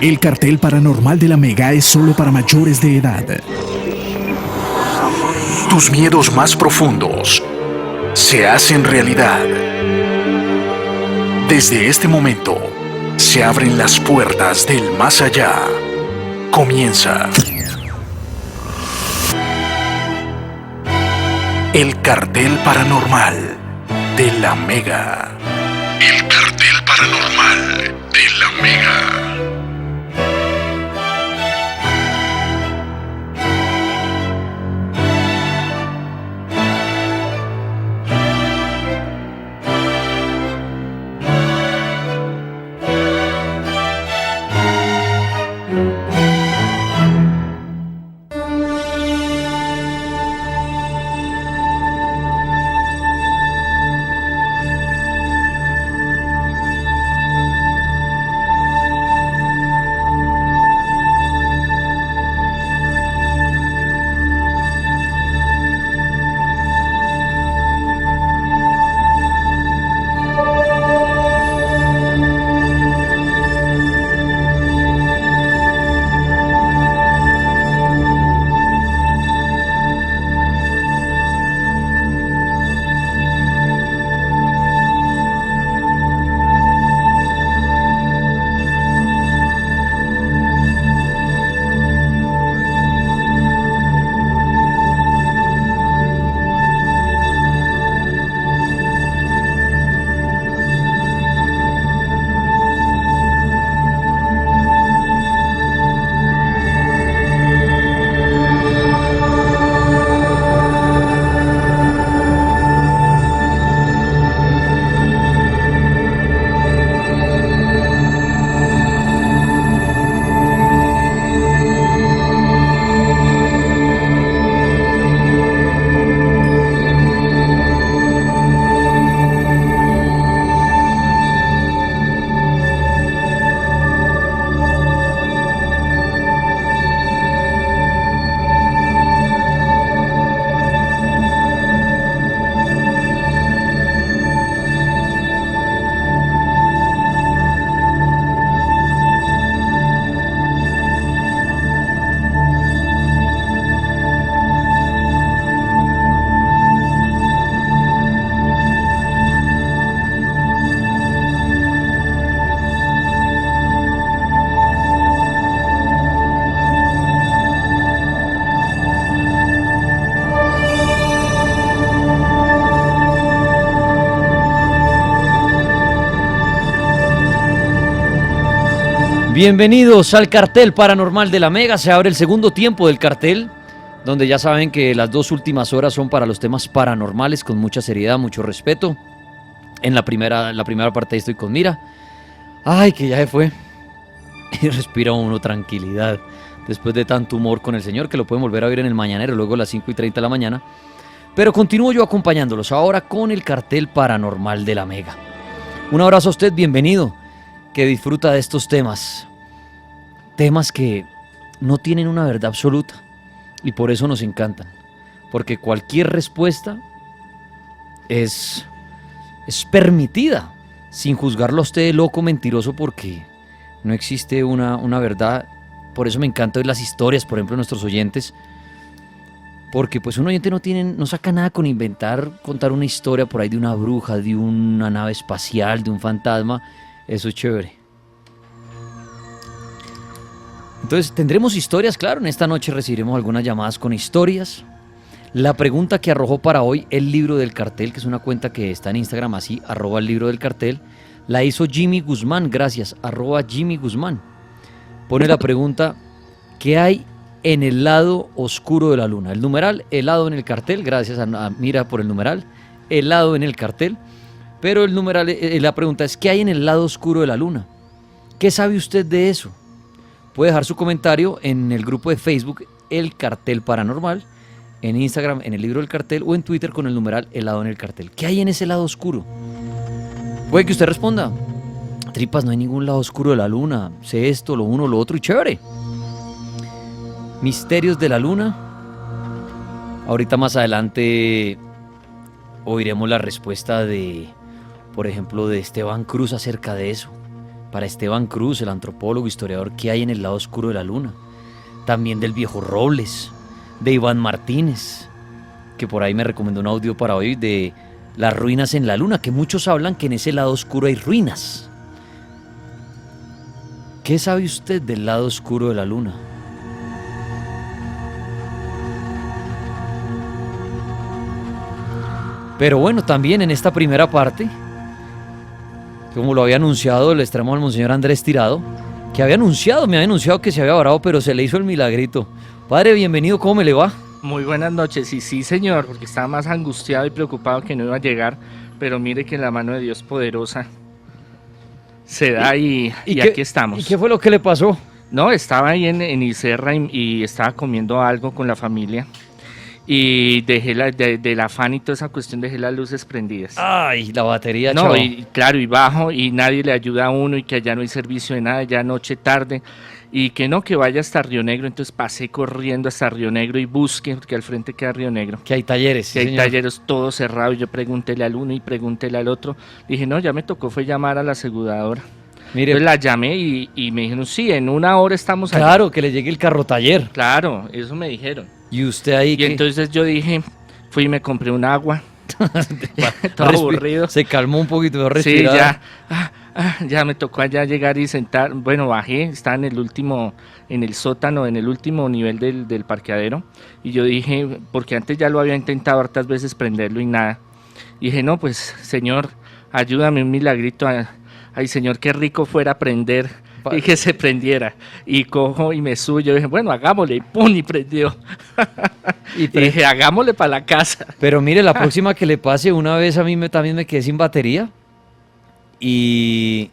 El cartel paranormal de la Mega es solo para mayores de edad. Tus miedos más profundos se hacen realidad. Desde este momento, se abren las puertas del más allá. Comienza el cartel paranormal de la Mega. El cartel paranormal de la Mega. Bienvenidos al cartel paranormal de la Mega. Se abre el segundo tiempo del cartel, donde ya saben que las 2 últimas horas son para los temas paranormales, con mucha seriedad, mucho respeto. En la primera parte estoy con Mira. Ay, que ya se fue. Y respira uno tranquilidad después de tanto humor con el señor, que lo pueden volver a ver en el mañanero luego a las 5:30 de la mañana. Pero continúo yo acompañándolos ahora con el cartel paranormal de la Mega. Un abrazo a usted, bienvenido, que disfruta de estos temas que no tienen una verdad absoluta y por eso nos encantan, porque cualquier respuesta es permitida, sin juzgarlo a usted de loco, mentiroso, porque no existe una verdad. Por eso me encanta oír las historias, por ejemplo, de nuestros oyentes, porque pues un oyente no saca nada con contar una historia por ahí de una bruja, de una nave espacial, de un fantasma. Eso es chévere. Entonces tendremos historias, claro. En esta noche recibiremos algunas llamadas con historias. La pregunta que arrojó para hoy el libro del cartel, que es una cuenta que está en Instagram así, @el libro del cartel, la hizo Jimmy Guzmán, gracias, @Jimmy Guzmán. Pone la pregunta: ¿qué hay en el lado oscuro de la luna? El numeral, helado en el cartel, gracias a Mira por el numeral, helado en el cartel. Pero el numeral, la pregunta es: ¿qué hay en el lado oscuro de la luna? ¿Qué sabe usted de eso? Puede dejar su comentario en el grupo de Facebook El Cartel Paranormal, en Instagram en el libro del cartel o en Twitter con el numeral helado en el cartel. ¿Qué hay en ese lado oscuro? Puede que usted responda: tripas, no hay ningún lado oscuro de la luna, sé esto, lo uno, lo otro y chévere. Misterios de la luna. Ahorita más adelante oiremos la respuesta de, por ejemplo, de Esteban Cruz acerca de eso. para Esteban Cruz, el antropólogo, historiador, qué hay en el lado oscuro de la luna. También del viejo Robles, de Iván Martínez, que por ahí me recomendó un audio para hoy de las ruinas en la luna, que muchos hablan que en ese lado oscuro hay ruinas. ¿Qué sabe usted del lado oscuro de la luna? Pero bueno, también en esta primera parte, como lo había anunciado el extremo al monseñor Andrés Tirado, que me había anunciado que se había varado, pero se le hizo el milagrito. Padre, bienvenido, ¿cómo me le va? Muy buenas noches, y sí señor, porque estaba más angustiado y preocupado que no iba a llegar, pero mire que la mano de Dios poderosa se da y aquí estamos. ¿Y qué fue lo que le pasó? No, estaba ahí en Iserra y estaba comiendo algo con la familia y dejé del afán y toda esa cuestión dejé las luces prendidas. Ay, la batería, No, chavo. y claro, y bajo y nadie le ayuda a uno y que allá no hay servicio de nada, ya noche tarde y que no, que vaya hasta Río Negro. Entonces pasé corriendo hasta Río Negro y busqué, porque al frente queda Río Negro. Que hay talleres, Que sí, hay señor. talleres todos cerrados. Yo pregúntele al uno y pregúntele al otro. Dije, no, ya me tocó fue llamar a la aseguradora. Mire, Entonces la llamé y me dijeron, sí, en 1 hora estamos allá. claro, que le llegue el carro taller. Claro, eso me dijeron. Y usted ahí Y que entonces yo dije, fui y me compré un agua. Todo aburrido. se calmó un poquito, de Sí, respirar. ya me tocó allá llegar y sentar. Bueno, bajé, estaba en el sótano, en el último nivel del parqueadero. Y yo dije, porque antes ya lo había intentado hartas veces prenderlo y nada. Y dije, no, pues, Señor, ayúdame, un milagrito. Ay, Señor, qué rico fuera prender y que se prendiera. Y cojo y me subo. Yo dije, bueno, hagámosle. Y pum, y prendió. Y Y dije, hagámosle para la casa. Pero mire, la próxima que le pase, una vez a mí también me quedé sin batería. Y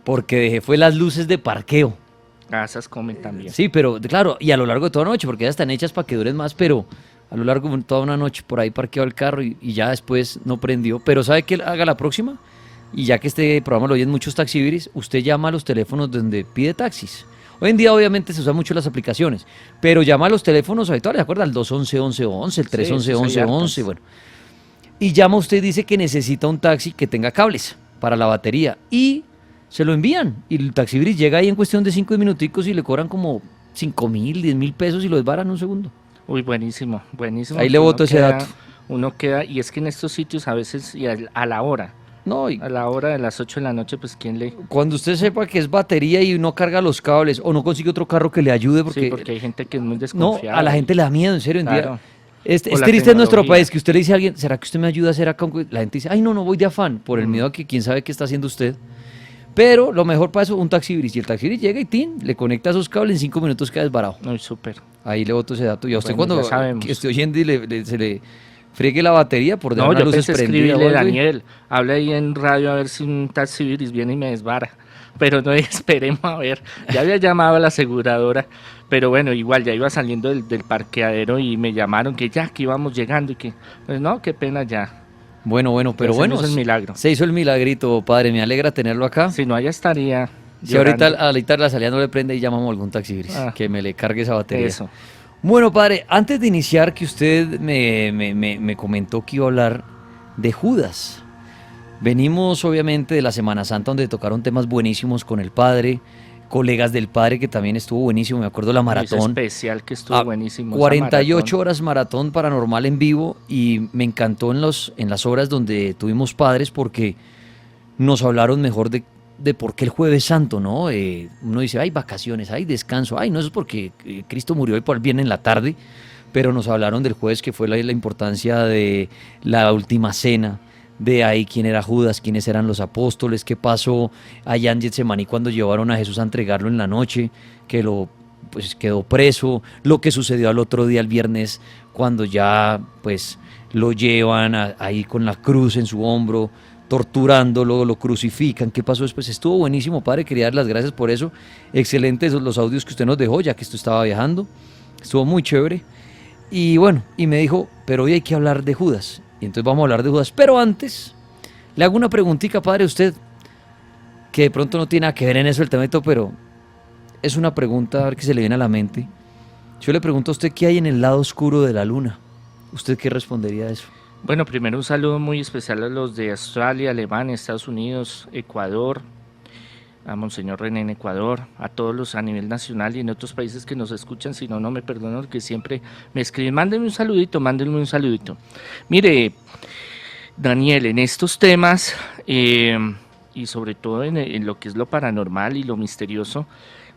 porque dejé fue las luces de parqueo. Casas comen también. Sí, pero claro, y a lo largo de toda la noche, porque ya están hechas para que duren más, pero a lo largo de toda una noche por ahí parqueado el carro y ya después no prendió. Pero ¿sabe qué haga la próxima? Y ya que este programa lo oyen muchos taxibiris, usted llama a los teléfonos donde pide taxis. Hoy en día obviamente se usan mucho las aplicaciones, pero llama a los teléfonos habituales, ¿se acuerda? El 211-1111, el 311-1111, bueno. Y llama usted y dice que necesita un taxi que tenga cables para la batería y se lo envían. Y el taxibiris llega ahí en cuestión de 5 minuticos y le cobran como 5.000, 10.000 pesos y lo desbaran en un segundo. Uy, buenísimo, buenísimo. Ahí le boto ese dato. Uno queda, y es que en estos sitios a veces, y a la hora de las 8 de la noche, pues ¿quién le...? Cuando usted sepa que es batería y no carga los cables o no consigue otro carro que le ayude, porque, Sí, porque hay gente que es muy no, desconfiada. a la gente le da miedo, en serio. Claro. Es O la triste en nuestro tecnología. país que usted le dice a alguien, ¿será que usted me ayuda a hacer acá? La gente dice, ay, no voy de afán, por el miedo a que quién sabe qué está haciendo usted. Pero lo mejor para eso, un taxibris. Y el taxibris llega y le conecta esos cables, en 5 minutos queda desbarado. No, súper. Ahí le boto ese dato. Y a usted Bueno, cuando ya sabemos. que esté oyendo y se le friegue la batería por dejar No, una yo luz pensé prendida. escribirle, Daniel, habla ahí en radio a ver si un taxibiris viene y me desvara. Pero no, esperemos a ver. Ya había llamado a la aseguradora, pero bueno, igual ya iba saliendo del parqueadero y me llamaron que ya, que íbamos llegando y que, pues no, qué pena ya. Bueno, pero Ya se bueno. me hizo el milagro. Se hizo el milagrito, padre. Me alegra tenerlo acá. Si no, allá estaría. Si ahorita llorando. la salida no le prende y llamamos a algún taxibris que me le cargue esa batería. Eso. Bueno, padre, antes de iniciar, que usted me comentó que iba a hablar de Judas. Venimos obviamente de la Semana Santa donde tocaron temas buenísimos con el padre, colegas del padre que también estuvo buenísimo, me acuerdo la Ese maratón. especial que estuvo buenísimo. esa 48 maratón. horas maratón paranormal en vivo y me encantó en las horas donde tuvimos padres porque nos hablaron mejor de por qué el Jueves Santo, ¿no? Uno dice, hay vacaciones, hay descanso, no, eso es porque Cristo murió y por el viernes en la tarde, pero nos hablaron del jueves que fue la importancia de la última cena, de ahí quién era Judas, quiénes eran los apóstoles, qué pasó allá en Getsemaní cuando llevaron a Jesús a entregarlo en la noche, que pues quedó preso, lo que sucedió al otro día, el viernes, cuando ya pues lo llevan ahí con la cruz en su hombro, torturándolo, lo crucifican. ¿Qué pasó después? Estuvo buenísimo, padre, quería dar las gracias por eso. Excelentes los audios que usted nos dejó, ya que esto estaba viajando. Estuvo muy chévere. Y bueno, y me dijo, pero hoy hay que hablar de Judas. Y entonces vamos a hablar de Judas. Pero antes, le hago una preguntita, padre, a usted, que de pronto no tiene nada que ver en eso el tema, pero es una pregunta a ver qué se le viene a la mente. Yo le pregunto a usted qué hay en el lado oscuro de la luna. ¿Usted qué respondería a eso? Bueno, primero un saludo muy especial a los de Australia, Alemania, Estados Unidos, Ecuador, a Monseñor René en Ecuador, a todos los a nivel nacional y en otros países que nos escuchan, si no, no me perdono, que siempre me escriben, mándenme un saludito, mándenme un saludito. Mire, Daniel, en estos temas, y sobre todo en lo que es lo paranormal y lo misterioso,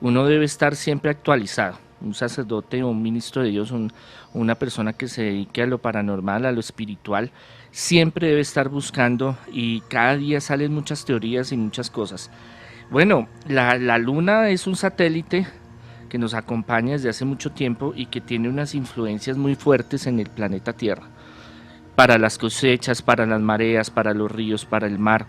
uno debe estar siempre actualizado. Un sacerdote o un ministro de Dios, una persona que se dedique a lo paranormal, a lo espiritual, siempre debe estar buscando, y cada día salen muchas teorías y muchas cosas. Bueno, la Luna es un satélite que nos acompaña desde hace mucho tiempo y que tiene unas influencias muy fuertes en el planeta Tierra, para las cosechas, para las mareas, para los ríos, para el mar.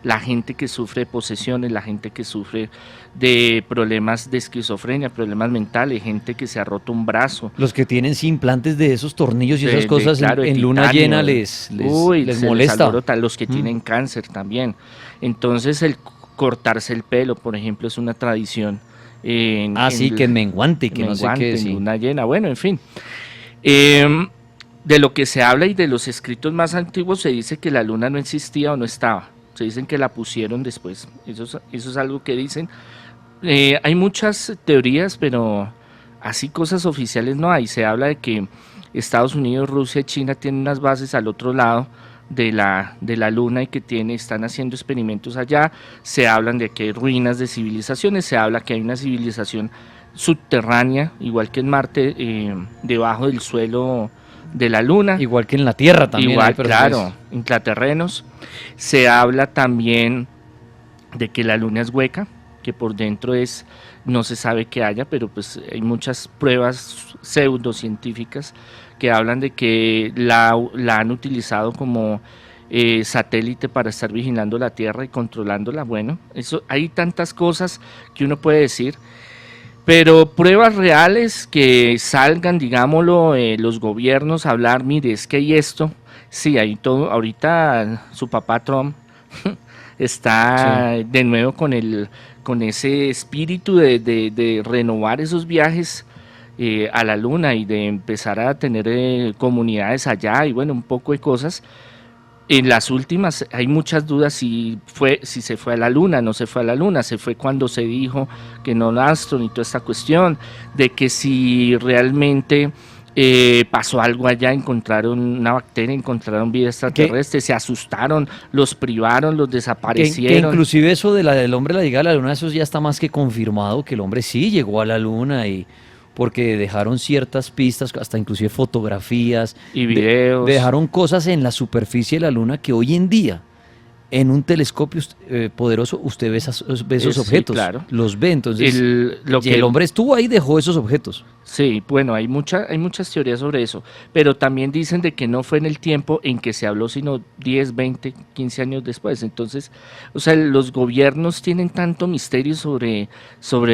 La gente que sufre de posesiones, la gente que sufre de problemas de esquizofrenia, problemas mentales, gente que se ha roto un brazo. Los que tienen sí, implantes de esos tornillos y esas cosas claro, en luna llena les molesta. Los que tienen cáncer también. Entonces el cortarse el pelo, por ejemplo, es una tradición. Que en menguante, que no sé qué. En luna llena, bueno, en fin. De lo que se habla y de los escritos más antiguos se dice que la luna no existía o no estaba. Se dicen que la pusieron después, eso es algo que dicen. Hay muchas teorías, pero así cosas oficiales no hay. Se habla de que Estados Unidos, Rusia y China tienen unas bases al otro lado de la luna y que están haciendo experimentos allá. Se hablan de que hay ruinas de civilizaciones, se habla que hay una civilización subterránea, igual que en Marte, debajo del suelo de la luna. Igual que en la Tierra también. Igual, claro, intraterrenos. Se habla también de que la luna es hueca, que por dentro no se sabe qué haya, pero pues hay muchas pruebas pseudocientíficas que hablan de que la han utilizado como satélite para estar vigilando la Tierra y controlándola. Bueno, hay tantas cosas que uno puede decir. Pero pruebas reales que salgan, digámoslo, los gobiernos a hablar, mire, es que hay esto, sí, hay todo. Ahorita su papá Trump está de nuevo con ese espíritu de renovar esos viajes a la luna y de empezar a tener comunidades allá y bueno, un poco de cosas. En las últimas hay muchas dudas si se fue a la luna, no se fue a la luna, se fue cuando se dijo que no Armstrong y toda esta cuestión, de que si realmente pasó algo allá, encontraron una bacteria, encontraron vida extraterrestre, se asustaron, los privaron, los desaparecieron. Que inclusive eso del hombre la llegada a la luna, eso ya está más que confirmado, que el hombre sí llegó a la luna y porque dejaron ciertas pistas, hasta inclusive fotografías y videos. Dejaron cosas en la superficie de la luna que hoy en día, en un telescopio poderoso, usted ve esos objetos, sí, claro. Los ve, entonces el hombre estuvo ahí y dejó esos objetos. Sí, bueno, hay muchas teorías sobre eso, pero también dicen de que no fue en el tiempo en que se habló, sino 10, 20, 15 años después. Entonces, o sea, los gobiernos tienen tanto misterio sobre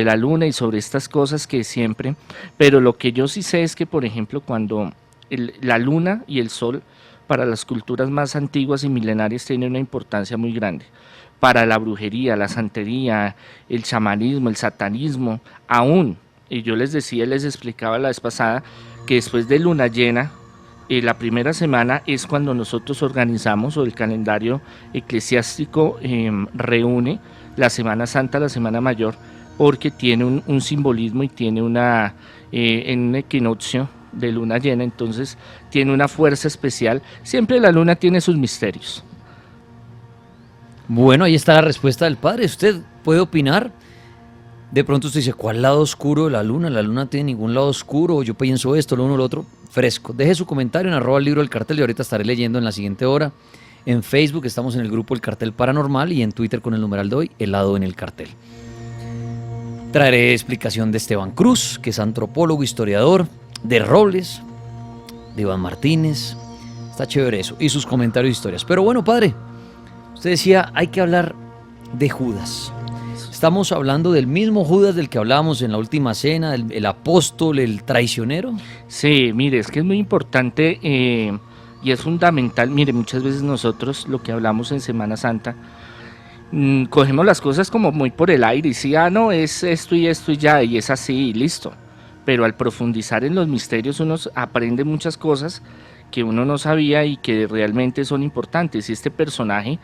la luna y sobre estas cosas que siempre, pero lo que yo sí sé es que, por ejemplo, cuando la luna y el sol para las culturas más antiguas y milenarias tiene una importancia muy grande. Para la brujería, la santería, el chamanismo, el satanismo, aún, y yo les explicaba la vez pasada, que después de luna llena, la primera semana es cuando nosotros organizamos, o el calendario eclesiástico reúne la Semana Santa, la Semana Mayor, porque tiene un simbolismo y tiene en un equinoccio de luna llena, entonces tiene una fuerza especial. Siempre la luna tiene sus misterios. Bueno, ahí está la respuesta del padre. Usted puede opinar. De pronto usted dice, ¿cuál lado oscuro de la luna? La luna no tiene ningún lado oscuro. Yo pienso esto, lo uno, lo otro. Fresco. Deje su comentario en @libro del cartel y ahorita estaré leyendo en la siguiente hora. En Facebook estamos en el grupo El Cartel Paranormal y en Twitter con el numeral de hoy, helado en el cartel. Traeré explicación de Esteban Cruz, que es antropólogo, historiador, de Robles, de Iván Martínez. Está chévere eso. Y sus comentarios y historias. Pero bueno, padre, usted decía, hay que hablar de Judas. Estamos hablando del mismo Judas del que hablábamos en la última cena, el apóstol, el traicionero. Sí, mire, es que es muy importante y es fundamental. Mire, muchas veces nosotros lo que hablamos en Semana Santa, cogemos las cosas como muy por el aire y sí, no, es esto y ya, y es así y listo. Pero al profundizar en los misterios uno aprende muchas cosas que uno no sabía y que realmente son importantes. Y este personaje,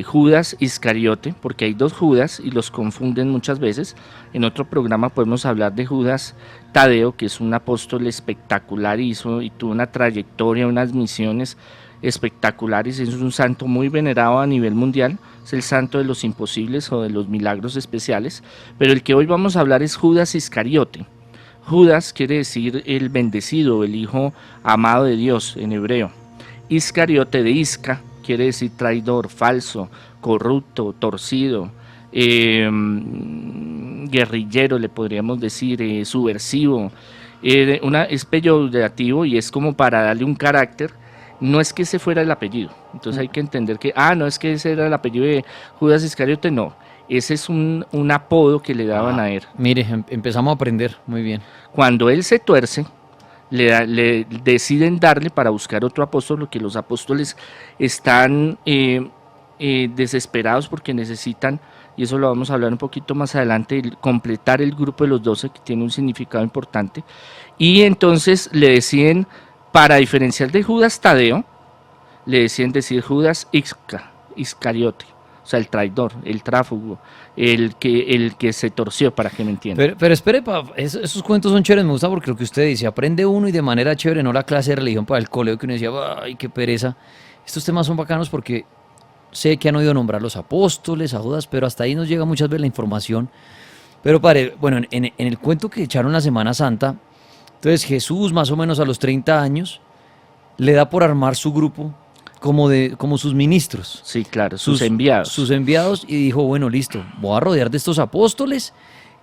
Judas Iscariote, porque hay dos Judas y los confunden muchas veces. En otro programa podemos hablar de Judas Tadeo, que es un apóstol espectacular, y tuvo una trayectoria, unas misiones espectaculares. Es un santo muy venerado a nivel mundial, es el santo de los imposibles o de los milagros especiales, pero el que hoy vamos a hablar es Judas Iscariote. Judas quiere decir el bendecido, el hijo amado de Dios en hebreo. Iscariote, de Isca, quiere decir traidor, falso, corrupto, torcido, guerrillero, le podríamos decir, subversivo. Es peyorativo y es como para darle un carácter. No es que ese fuera el apellido, entonces hay que entender que, no es que ese era el apellido de Judas Iscariote, no, ese es un apodo que le daban a él. Mire, empezamos a aprender, muy bien. Cuando él se tuerce, le deciden darle para buscar otro apóstol, porque los apóstoles están desesperados porque necesitan, y eso lo vamos a hablar un poquito más adelante, completar el grupo de los 12, que tiene un significado importante, y entonces le deciden, para diferenciar de Judas Tadeo, le deciden decir Judas Iscariote, o sea, el traidor, el tráfugo, el que se torció, para que me entiendan. Pero espere, esos cuentos son chéveres, me gusta porque lo que usted dice, aprende uno y de manera chévere, no la clase de religión para el colegio que uno decía, ay, qué pereza. Estos temas son bacanos porque sé que han oído nombrar los apóstoles, a Judas, pero hasta ahí nos llega muchas veces la información. Pero bueno, en el cuento que echaron la Semana Santa, entonces Jesús, más o menos a los 30 años, le da por armar su grupo como sus ministros. Sí, claro, sus enviados. Sus enviados, y dijo, bueno, listo, voy a rodear de estos apóstoles,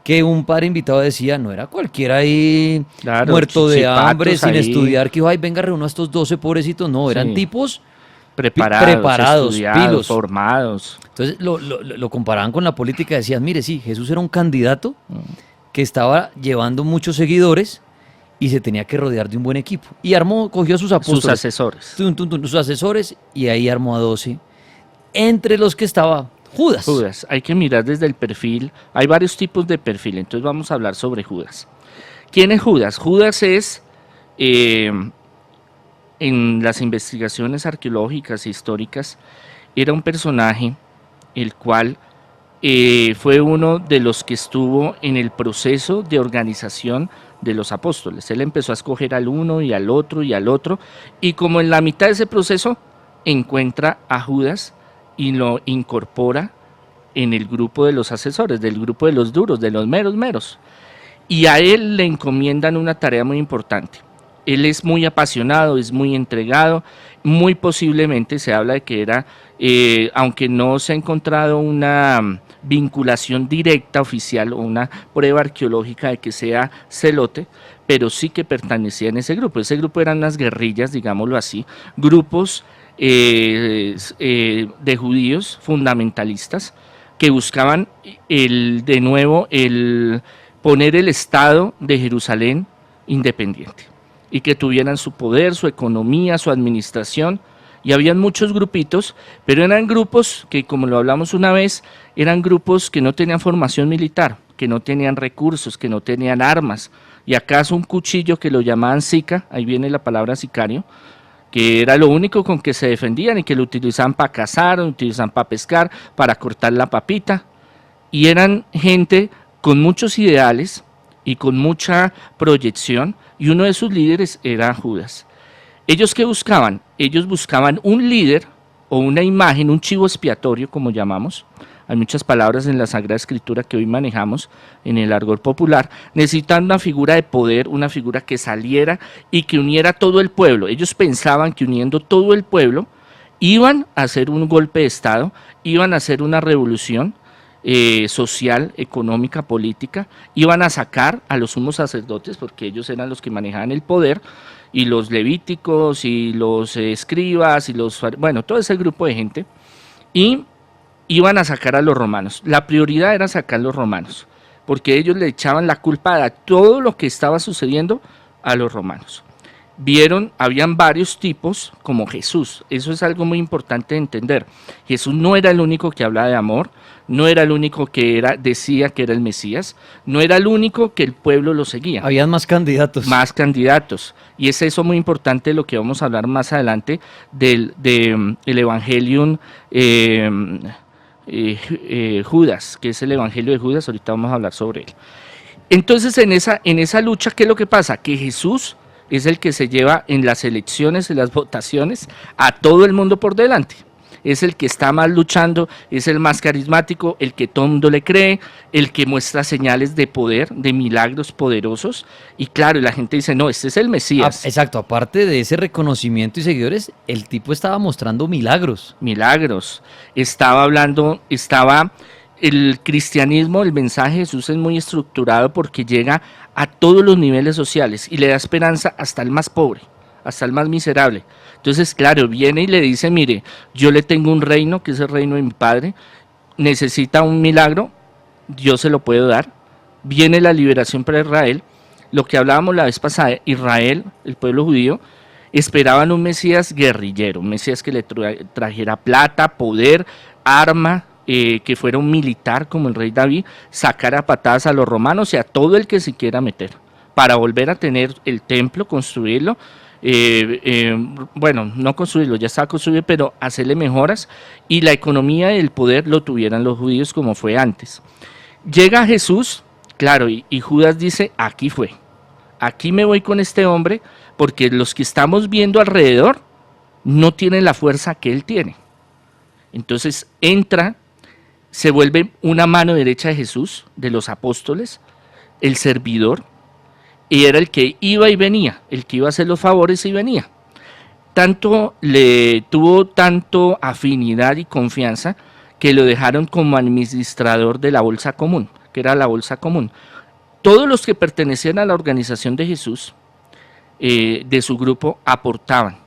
que un padre invitado decía, no era cualquiera ahí, claro, muerto de hambre, sin estudiar, que dijo, ay, venga, reúna a estos 12 pobrecitos. No, eran tipos preparados, pilos, formados. Entonces lo comparaban con la política, decían, mire, sí, Jesús era un candidato que estaba llevando muchos seguidores, y se tenía que rodear de un buen equipo. Y cogió a sus apóstoles. Sus asesores. Sus asesores, y ahí armó a 12, entre los que estaba Judas. Hay que mirar desde el perfil. Hay varios tipos de perfil, entonces vamos a hablar sobre Judas. ¿Quién es Judas? Judas es, en las investigaciones arqueológicas e históricas, era un personaje el cual fue uno de los que estuvo en el proceso de organización de los apóstoles. Él empezó a escoger al uno y al otro y al otro, y como en la mitad de ese proceso encuentra a Judas y lo incorpora en el grupo de los asesores, del grupo de los duros, de los meros, y a él le encomiendan una tarea muy importante. Él es muy apasionado, es muy entregado, muy posiblemente se habla de que era, aunque no se ha encontrado una vinculación directa, oficial, o una prueba arqueológica de que sea celote, pero sí que pertenecía en ese grupo. Ese grupo eran unas guerrillas, digámoslo así, grupos de judíos fundamentalistas que buscaban de nuevo el poner el Estado de Jerusalén independiente y que tuvieran su poder, su economía, su administración. Y habían muchos grupitos, pero eran grupos que, como lo hablamos una vez, eran grupos que no tenían formación militar, que no tenían recursos, que no tenían armas, y acaso un cuchillo que lo llamaban sica, ahí viene la palabra sicario, que era lo único con que se defendían y que lo utilizaban para cazar, lo utilizaban para pescar, para cortar la papita, y eran gente con muchos ideales y con mucha proyección, y uno de sus líderes era Judas. ¿Ellos qué buscaban? Ellos buscaban un líder o una imagen, un chivo expiatorio, como llamamos. Hay muchas palabras en la Sagrada Escritura que hoy manejamos en el argot popular. Necesitan una figura de poder, una figura que saliera y que uniera todo el pueblo. Ellos pensaban que uniendo todo el pueblo iban a hacer un golpe de Estado, iban a hacer una revolución social, económica, política, iban a sacar a los sumos sacerdotes, porque ellos eran los que manejaban el poder, y los levíticos, y los escribas, y bueno, todo ese grupo de gente, y iban a sacar a los romanos. La prioridad era sacar a los romanos, porque ellos le echaban la culpa de todo lo que estaba sucediendo a los romanos. habían varios tipos como Jesús. Eso es algo muy importante de entender. Jesús no era el único que hablaba de amor, no era el único que decía que era el Mesías, no era el único que el pueblo lo seguía. Habían más candidatos. Más candidatos. Y es eso muy importante, lo que vamos a hablar más adelante del Evangelium Judas, que es el Evangelio de Judas. Ahorita vamos a hablar sobre él. Entonces, en esa lucha, ¿qué es lo que pasa? Que Jesús es el que se lleva en las elecciones, en las votaciones, a todo el mundo por delante. Es el que está más luchando, es el más carismático, el que todo el mundo le cree, el que muestra señales de poder, de milagros poderosos. Y claro, la gente dice, no, este es el Mesías. Exacto, aparte de ese reconocimiento y seguidores, el tipo estaba mostrando milagros. Milagros. El cristianismo, el mensaje de Jesús es muy estructurado porque llega a todos los niveles sociales y le da esperanza hasta el más pobre, hasta el más miserable. Entonces, claro, viene y le dice, mire, yo le tengo un reino, que es el reino de mi Padre, necesita un milagro, yo se lo puedo dar. Viene la liberación para Israel. Lo que hablábamos la vez pasada, Israel, el pueblo judío, esperaban un Mesías guerrillero, un Mesías que le trajera plata, poder, arma, que fuera un militar como el rey David, sacara patadas a los romanos y a todo el que se quiera meter, para volver a tener el templo, construirlo, bueno, no construirlo, ya estaba construido, pero hacerle mejoras, y la economía y el poder lo tuvieran los judíos como fue antes. Llega Jesús, claro, y Judas dice, aquí fue, aquí me voy con este hombre, porque los que estamos viendo alrededor no tienen la fuerza que él tiene. Entonces entra, se vuelve una mano derecha de Jesús, de los apóstoles, el servidor, y era el que iba y venía, el que iba a hacer los favores y venía. Tuvo tanto afinidad y confianza que lo dejaron como administrador de la bolsa común, que era la bolsa común. Todos los que pertenecían a la organización de Jesús, de su grupo, aportaban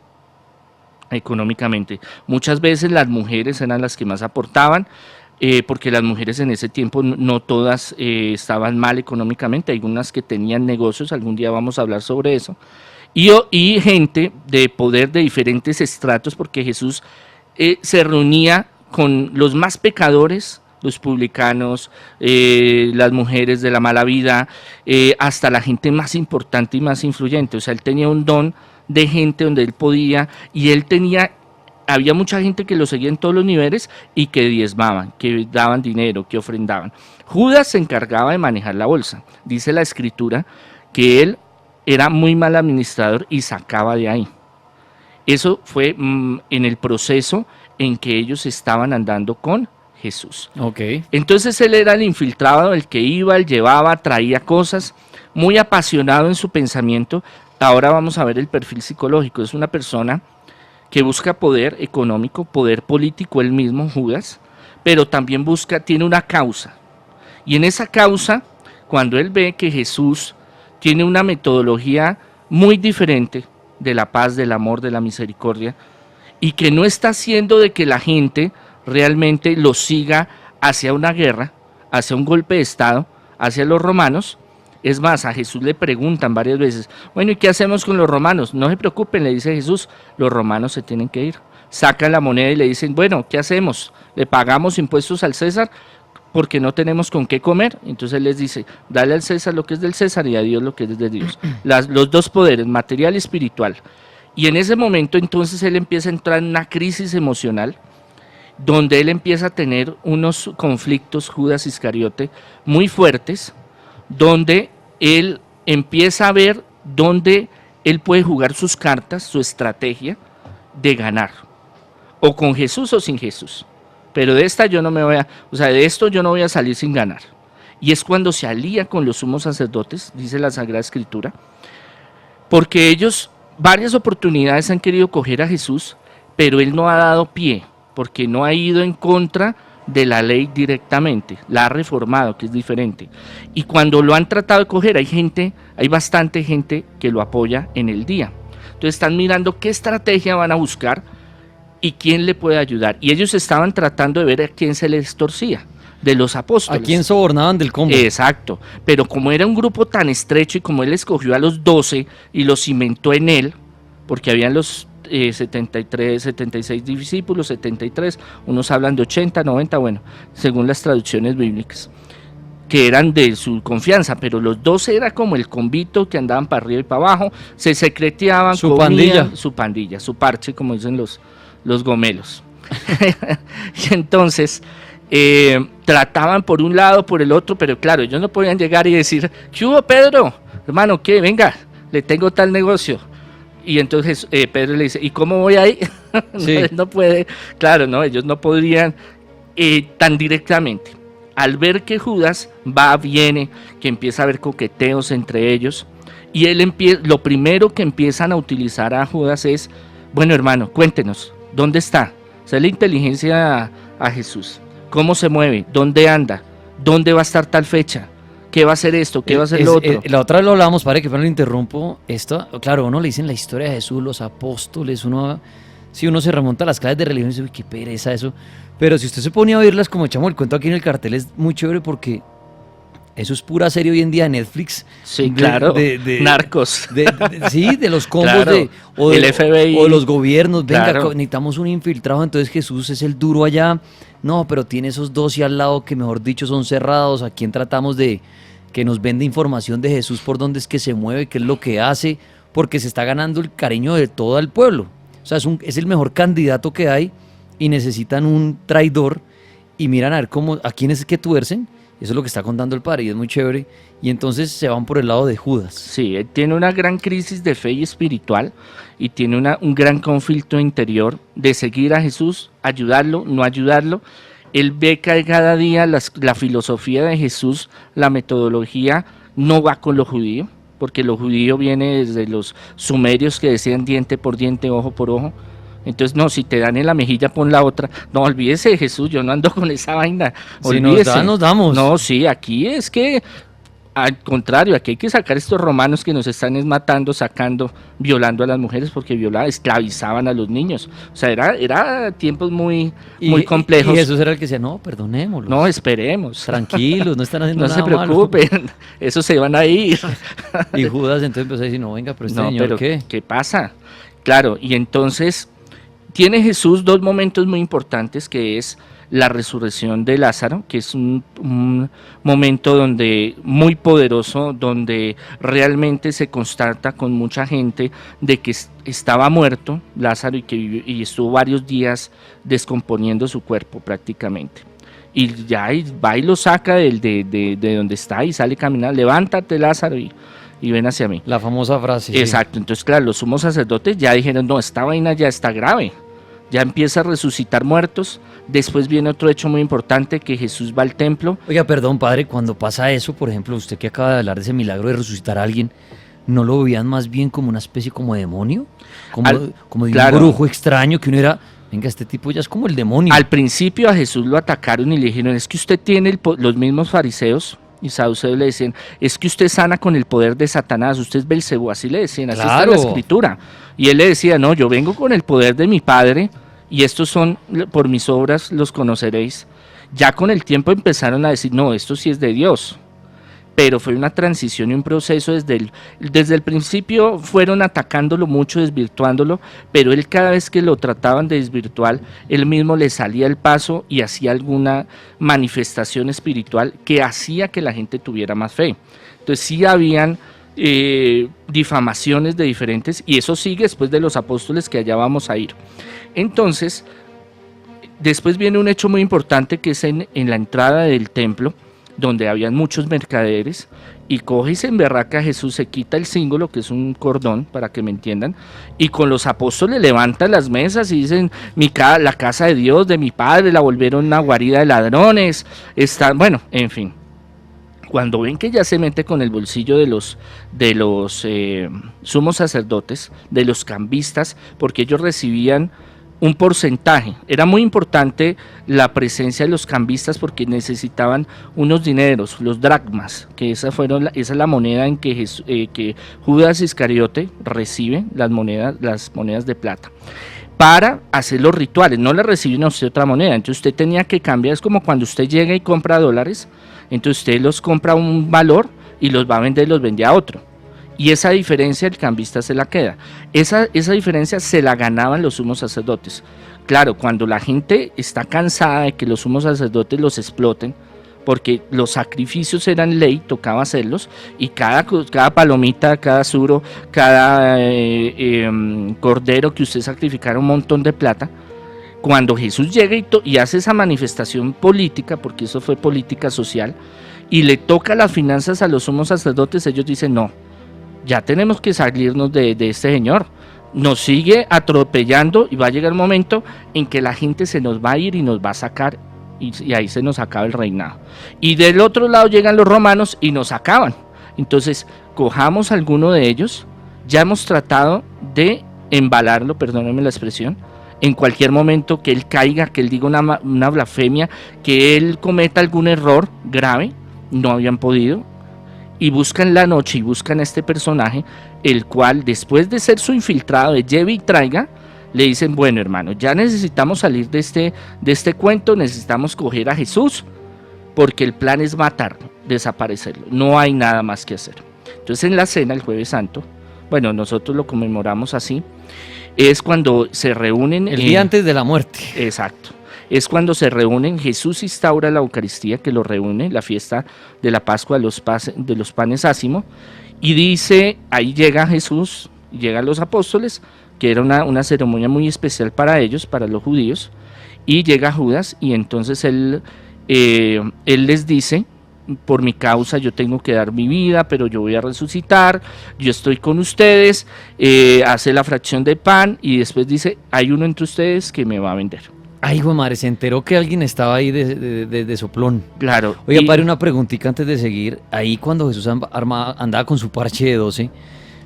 económicamente. Muchas veces las mujeres eran las que más aportaban, porque las mujeres en ese tiempo no todas estaban mal económicamente, algunas que tenían negocios, algún día vamos a hablar sobre eso, y gente de poder de diferentes estratos, porque Jesús se reunía con los más pecadores, los publicanos, las mujeres de la mala vida, hasta la gente más importante y más influyente. O sea, él tenía un don de gente donde él podía, y había mucha gente que lo seguía en todos los niveles y que diezmaban, que daban dinero, que ofrendaban. Judas se encargaba de manejar la bolsa. Dice la escritura que él era muy mal administrador y sacaba de ahí. Eso fue en el proceso en que ellos estaban andando con Jesús. Okay. Entonces él era el infiltrado, el que iba, el llevaba, traía cosas, muy apasionado en su pensamiento. Ahora vamos a ver el perfil psicológico. Es una persona que busca poder económico, poder político, él mismo, Judas, pero también tiene una causa. Y en esa causa, cuando él ve que Jesús tiene una metodología muy diferente de la paz, del amor, de la misericordia, y que no está haciendo de que la gente realmente lo siga hacia una guerra, hacia un golpe de Estado, hacia los romanos. Es más, a Jesús le preguntan varias veces, bueno, ¿y qué hacemos con los romanos? No se preocupen, le dice Jesús, los romanos se tienen que ir. Sacan la moneda y le dicen, bueno, ¿qué hacemos? ¿Le pagamos impuestos al César porque no tenemos con qué comer? Entonces él les dice, dale al César lo que es del César y a Dios lo que es de Dios. Los dos poderes, material y espiritual. Y en ese momento entonces él empieza a entrar en una crisis emocional, donde él empieza a tener unos conflictos, Judas Iscariote, muy fuertes, donde él empieza a ver dónde él puede jugar sus cartas, su estrategia de ganar, o con Jesús o sin Jesús, pero de esto yo no voy a salir sin ganar. Y es cuando se alía con los sumos sacerdotes, dice la Sagrada Escritura, porque ellos varias oportunidades han querido coger a Jesús, pero él no ha dado pie, porque no ha ido en contra de la ley directamente, la ha reformado, que es diferente. Y cuando lo han tratado de coger, hay bastante gente que lo apoya en el día. Entonces están mirando qué estrategia van a buscar y quién le puede ayudar. Y ellos estaban tratando de ver a quién se les torcía. de los apóstoles. ¿A quién sobornaban del combo? Exacto, pero como era un grupo tan estrecho y como él escogió a los 12 y los cimentó en él, porque habían los 73, 76 discípulos, 73, unos hablan de 80, 90, bueno, según las traducciones bíblicas, que eran de su confianza, pero los 12 era como el convito que andaban para arriba y para abajo, se secreteaban, Su comían, pandilla. su parche, como dicen los gomelos. Y entonces trataban por un lado, por el otro, pero claro, ellos no podían llegar y decir, ¿qué hubo, Pedro? Hermano, ¿qué? Venga, le tengo tal negocio. Y entonces Pedro le dice, ¿y cómo voy ahí? Sí. No puede, claro, no, ellos no podrían tan directamente. Al ver que Judas va, viene, que empieza a haber coqueteos entre ellos, y él lo primero que empiezan a utilizar a Judas es, bueno, hermano, cuéntenos, ¿dónde está? O sea, la inteligencia a Jesús. ¿Cómo se mueve? ¿Dónde anda? ¿Dónde va a estar tal fecha? ¿Qué va a ser esto? ¿Qué va a ser lo otro? La otra vez lo hablábamos, padre, que no lo interrumpo. Esto, claro, uno le dicen la historia de Jesús, los apóstoles, uno se remonta a las clases de religión y dice, uy, qué pereza eso. Pero si usted se ponía a oírlas, como echamos el cuento aquí en el cartel, es muy chévere porque eso es pura serie hoy en día de Netflix. Sí, claro, narcos. Sí, de los combos claro, del FBI. O de los gobiernos. Venga, claro. Necesitamos un infiltrado, entonces Jesús es el duro allá. No, pero tiene esos 12 al lado que, mejor dicho, son cerrados. ¿A quién tratamos de que nos vende información de Jesús por dónde es que se mueve, qué es lo que hace? Porque se está ganando el cariño de todo el pueblo. O sea, es el mejor candidato que hay y necesitan un traidor y miran a ver a quién es que tuercen. Eso es lo que está contando el padre y es muy chévere. Y entonces se van por el lado de Judas. Sí, él tiene una gran crisis de fe y espiritual y tiene un gran conflicto interior de seguir a Jesús, ayudarlo, no ayudarlo. Él ve que cada día la filosofía de Jesús, la metodología, no va con lo judío, porque lo judío viene desde los sumerios que decían diente por diente, ojo por ojo. Entonces, no, si te dan en la mejilla, pon la otra. No, olvídese de Jesús, yo no ando con esa vaina. Olvídese. Si nos damos. No, sí, aquí es que, al contrario, aquí hay que sacar estos romanos que nos están matando, sacando, violando a las mujeres, porque esclavizaban a los niños. O sea, era tiempos muy complejos. Y Jesús era el que decía, no, perdonémoslos. No, esperemos. Tranquilos, no están haciendo no nada se preocupen, malo. Esos se van a ir. Y Judas entonces empezó a decir, no, venga, pero este no, señor, pero ¿qué? ¿qué pasa? Claro, y entonces tiene Jesús dos momentos muy importantes, que es la resurrección de Lázaro, que es un momento muy poderoso, donde realmente se constata con mucha gente de que estaba muerto Lázaro y estuvo varios días descomponiendo su cuerpo prácticamente. Y ya va y lo saca de donde está y sale caminando, levántate Lázaro y ven hacia mí. La famosa frase. Exacto, sí. Entonces claro, los sumos sacerdotes ya dijeron, no, esta vaina ya está grave, ya empieza a resucitar muertos. Después viene otro hecho muy importante, que Jesús va al templo. Oiga, perdón, padre, cuando pasa eso, por ejemplo, usted que acaba de hablar de ese milagro de resucitar a alguien, ¿no lo veían más bien como una especie como de demonio? Como de claro. Un brujo extraño que uno era, venga, este tipo ya es como el demonio. Al principio a Jesús lo atacaron y le dijeron, es que usted tiene los mismos fariseos y saduceos le decían, es que usted sana con el poder de Satanás, usted es Belcebú, así le decían, así Claro. está la escritura. Y él le decía, no, yo vengo con el poder de mi Padre y estos son, por mis obras los conoceréis. Ya con el tiempo empezaron a decir, no, esto sí es de Dios. Pero fue una transición y un proceso desde el principio fueron atacándolo mucho, desvirtuándolo, pero él cada vez que lo trataban de desvirtuar, él mismo le salía el paso y hacía alguna manifestación espiritual que hacía que la gente tuviera más fe. Entonces sí habían difamaciones de diferentes, y eso sigue después de los apóstoles, que allá vamos a ir. Entonces, después viene un hecho muy importante, que es en la entrada del templo, donde habían muchos mercaderes, y coge y se emberraca a Jesús, se quita el símbolo, que es un cordón, para que me entiendan, y con los apóstoles levantan las mesas y dicen, la casa de Dios, de mi Padre, la volvieron una guarida de ladrones, bueno, en fin. Cuando ven que ya se mete con el bolsillo de los sumos sacerdotes, de los cambistas, porque ellos recibían un porcentaje. Era muy importante la presencia de los cambistas porque necesitaban unos dineros, los dracmas, que esa es la moneda en que Judas Iscariote recibe las monedas de plata. para hacer los rituales, no le reciben a usted otra moneda, entonces usted tenía que cambiar, es como cuando usted llega y compra dólares, entonces usted los compra a un valor y los va a vender y los vende a otro, y esa diferencia el cambista se la queda, esa diferencia se la ganaban los sumos sacerdotes. Claro, cuando la gente está cansada de que los sumos sacerdotes los exploten, porque los sacrificios eran ley, tocaba hacerlos, y cada palomita, cada suro, cada cordero que usted sacrificara un montón de plata, cuando Jesús llega y hace esa manifestación política, porque eso fue política social, y le toca las finanzas a los sumos sacerdotes, ellos dicen, no, ya tenemos que salirnos de este señor, nos sigue atropellando y va a llegar el momento en que la gente se nos va a ir y nos va a sacar, y ahí se nos acaba el reinado. Y del otro lado llegan los romanos y nos acaban. Entonces, cojamos alguno de ellos, ya hemos tratado de embalarlo, perdónenme la expresión, en cualquier momento que él caiga, que él diga una blasfemia, que él cometa algún error grave, no habían podido, y buscan la noche y buscan a este personaje, el cual después de ser su infiltrado de lleve y traiga, le dicen, bueno hermano, ya necesitamos salir de este cuento, necesitamos coger a Jesús, porque el plan es matarlo, desaparecerlo, no hay nada más que hacer. Entonces en la cena, el Jueves Santo, bueno, nosotros lo conmemoramos así, es cuando se reúnen... El día antes de la muerte. Exacto. Es cuando se reúnen, Jesús instaura la Eucaristía, que lo reúne, la fiesta de la Pascua de los panes ácimos, y dice, ahí llega Jesús, llegan los apóstoles, que era una ceremonia muy especial para ellos, para los judíos, y llega Judas, y entonces él les dice, por mi causa yo tengo que dar mi vida, pero yo voy a resucitar, yo estoy con ustedes, hace la fracción de pan, y después dice, hay uno entre ustedes que me va a vender. Ay, güey, madre, se enteró que alguien estaba ahí de soplón. Claro. Oiga, padre, una preguntita antes de seguir. Ahí cuando Jesús andaba con su parche de 12,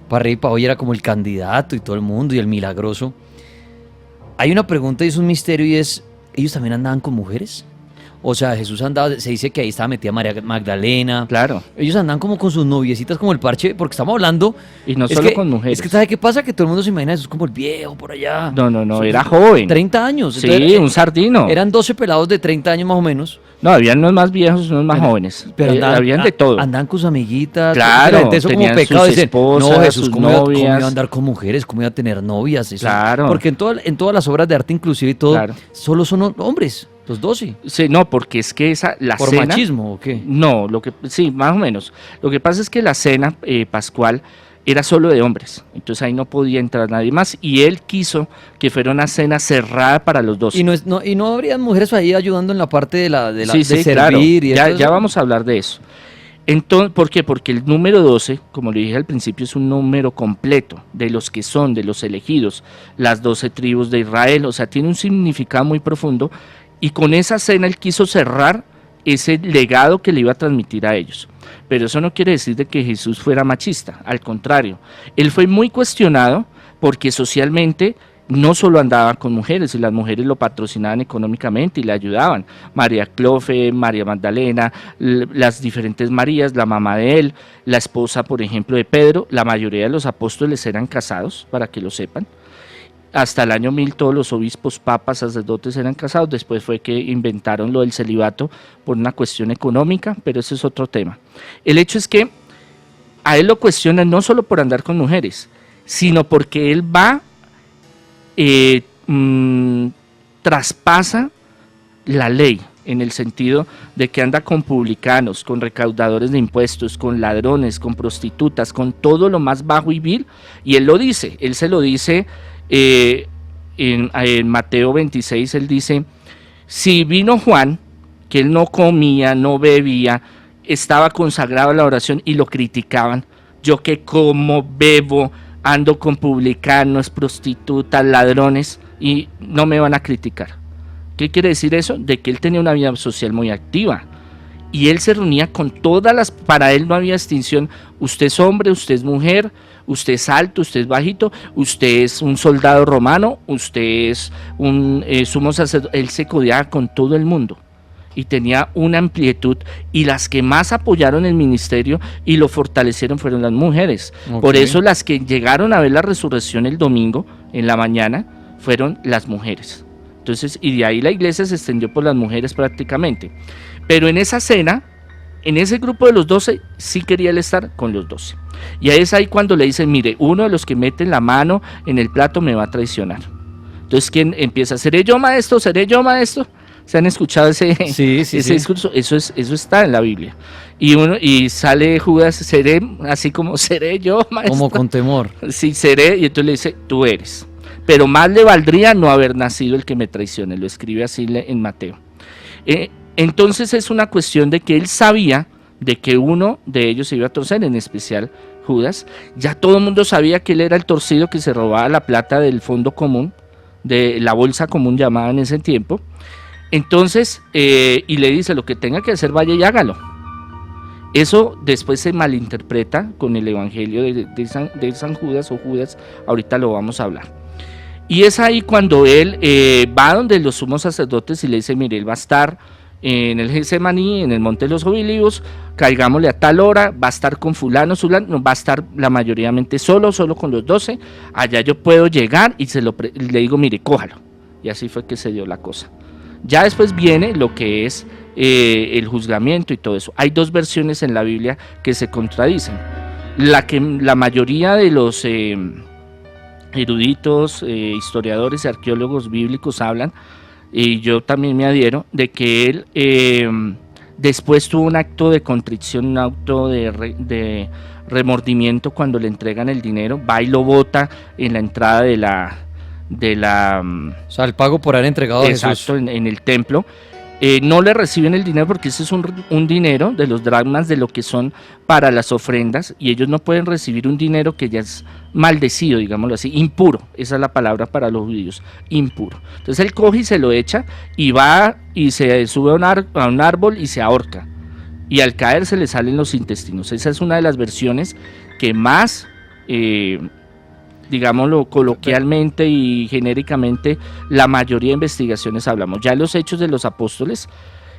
para arriba y para abajo era como el candidato y todo el mundo y el milagroso. Hay una pregunta y es un misterio y es, ¿ellos también andaban con mujeres? O sea, Jesús andaba, se dice que ahí estaba metida María Magdalena. Claro. Ellos andan como con sus noviecitas, como el parche, porque estamos hablando... Y no solo con mujeres. Es que, ¿sabe qué pasa? Que todo el mundo se imagina a Jesús como el viejo por allá. No, era joven. 30 años. Sí, Entonces, un sardino. Eran 12 pelados de 30 años más o menos. No, habían unos más viejos, unos más jóvenes. Pero habían de todo. Andan con sus amiguitas. Claro, eso como tenían pecado. sus Dicen, esposas, no, Jesús, sus ¿cómo novias. iba a andar con mujeres? ¿Cómo iba a tener novias? Eso, Claro. Porque en todas las obras de arte inclusive y todo, Claro. solo son hombres, los 12. Sí, no, porque es que la ¿Por cena... machismo o qué? No, sí, más o menos. Lo que pasa es que la cena pascual era solo de hombres, entonces ahí no podía entrar nadie más, y él quiso que fuera una cena cerrada para los 12. Y no habrían mujeres ahí ayudando en la parte de Sí, servir claro. y Ya eso. vamos a hablar de eso. Entonces, ¿por qué? Porque el número 12, como le dije al principio, es un número completo de los que son, de los elegidos, las 12 tribus de Israel, o sea, tiene un significado muy profundo, y con esa cena él quiso cerrar ese legado que le iba a transmitir a ellos. Pero eso no quiere decir de que Jesús fuera machista, al contrario, él fue muy cuestionado porque socialmente no solo andaba con mujeres, y las mujeres lo patrocinaban económicamente y le ayudaban. María Clofe, María Magdalena, las diferentes Marías, la mamá de él, la esposa, por ejemplo, de Pedro. La mayoría de los apóstoles eran casados, para que lo sepan. Hasta el año 1000 todos los obispos, papas, sacerdotes eran casados. Después fue que inventaron lo del celibato por una cuestión económica, pero ese es otro tema. El hecho es que a él lo cuestionan no solo por andar con mujeres, sino porque él va, traspasa la ley, en el sentido de que anda con publicanos, con recaudadores de impuestos, con ladrones, con prostitutas, con todo lo más bajo y vil, y él lo dice, él se lo dice en Mateo 26, él dice, si vino Juan, que él no comía, no bebía, estaba consagrado a la oración y lo criticaban, yo que como, bebo, ando con publicanos, prostitutas, ladrones, y no me van a criticar. ¿Qué quiere decir eso? De que él tenía una vida social muy activa, y él se reunía con todas las, para él no había distinción, usted es hombre, usted es mujer, usted es alto, usted es bajito, usted es un soldado romano, usted es un sumo sacerdote, él se codeaba con todo el mundo y tenía una amplitud, y las que más apoyaron el ministerio y lo fortalecieron fueron las mujeres. Okay. Por eso las que llegaron a ver la resurrección el domingo en la mañana fueron las mujeres. Entonces, y de ahí la iglesia se extendió por las mujeres prácticamente. Pero en esa cena, en ese grupo de los 12, sí quería él estar con los 12. Y ahí es ahí cuando le dicen, mire, uno de los que meten la mano en el plato me va a traicionar. Entonces, ¿quién empieza? ¿Seré yo maestro? ¿Seré yo maestro? ¿Se han escuchado ese discurso? Eso está en la Biblia. Y sale Judas, seré, así como seré yo maestro. Como con temor. Sí, seré, y entonces le dice, tú eres. Pero más le valdría no haber nacido el que me traicione, lo escribe así en Mateo. Entonces es una cuestión de que él sabía de que uno de ellos se iba a torcer, en especial Judas. Ya todo el mundo sabía que él era el torcido que se robaba la plata del fondo común, de la bolsa común llamada en ese tiempo. Entonces, y le dice, lo que tenga que hacer, vaya y hágalo. Eso después se malinterpreta con el evangelio de San Judas o Judas, ahorita lo vamos a hablar. Y es ahí cuando él va donde los sumos sacerdotes y le dice, mire, él va a estar en el Getsemaní, en el Monte de los Olivos, caigámosle a tal hora, va a estar con fulano, va a estar la mayoritariamente solo con los 12, allá yo puedo llegar y le digo, mire, cójalo. Y así fue que se dio la cosa. Ya después viene lo que es el juzgamiento y todo eso. Hay dos versiones en la Biblia que se contradicen. La mayoría de los eruditos, historiadores y arqueólogos bíblicos hablan, y yo también me adhiero, de que él después tuvo un acto de contrición, un acto de remordimiento cuando le entregan el dinero, va y lo bota en la entrada de la o sea, el pago por haber entregado a Jesús. Exacto, en el templo. No le reciben el dinero porque ese es un dinero de los dracmas de lo que son para las ofrendas, y ellos no pueden recibir un dinero que ya es maldecido, digámoslo así, impuro, esa es la palabra para los judíos, impuro. Entonces él coge y se lo echa y va y se sube a un árbol y se ahorca, y al caer se le salen los intestinos. Esa es una de las versiones que más digámoslo coloquialmente y genéricamente, la mayoría de investigaciones hablamos. Ya en los Hechos de los Apóstoles,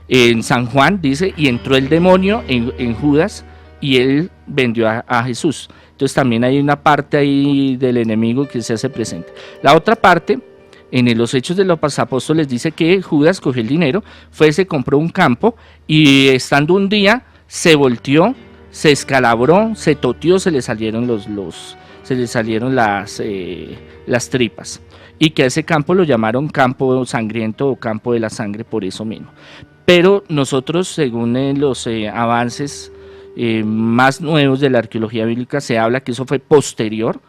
en San Juan dice, y entró el demonio en Judas y él vendió a Jesús. Entonces también hay una parte ahí del enemigo que se hace presente. La otra parte, en los Hechos de los Apóstoles, dice que Judas cogió el dinero, se compró un campo y estando un día se volteó, se escalabró, se toteó, se le salieron las tripas, y que a ese campo lo llamaron campo sangriento o campo de la sangre por eso mismo. Pero nosotros, según los avances más nuevos de la arqueología bíblica, se habla que eso fue posterior,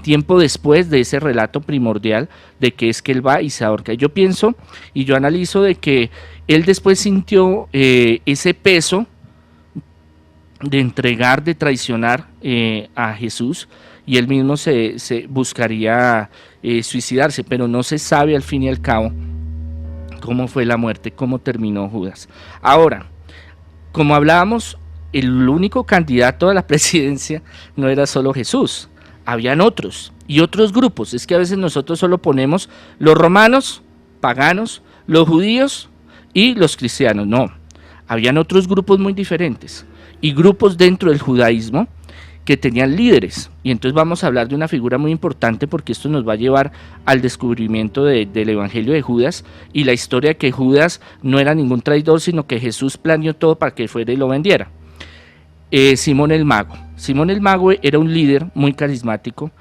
tiempo después de ese relato primordial de que es que él va y se ahorca. Yo pienso y yo analizo de que él después sintió ese peso de entregar, de traicionar a Jesús, y él mismo se buscaría suicidarse, pero no se sabe al fin y al cabo cómo fue la muerte, cómo terminó Judas. Ahora, como hablábamos, el único candidato a la presidencia no era solo Jesús, habían otros y otros grupos. Es que a veces nosotros solo ponemos los romanos, paganos, los judíos y los cristianos. No, habían otros grupos muy diferentes, y grupos dentro del judaísmo que tenían líderes. Y entonces vamos a hablar de una figura muy importante, porque esto nos va a llevar al descubrimiento del evangelio de Judas y la historia de que Judas no era ningún traidor, sino que Jesús planeó todo para que fuera y lo vendiera. Simón el Mago. Simón el Mago era un líder muy carismático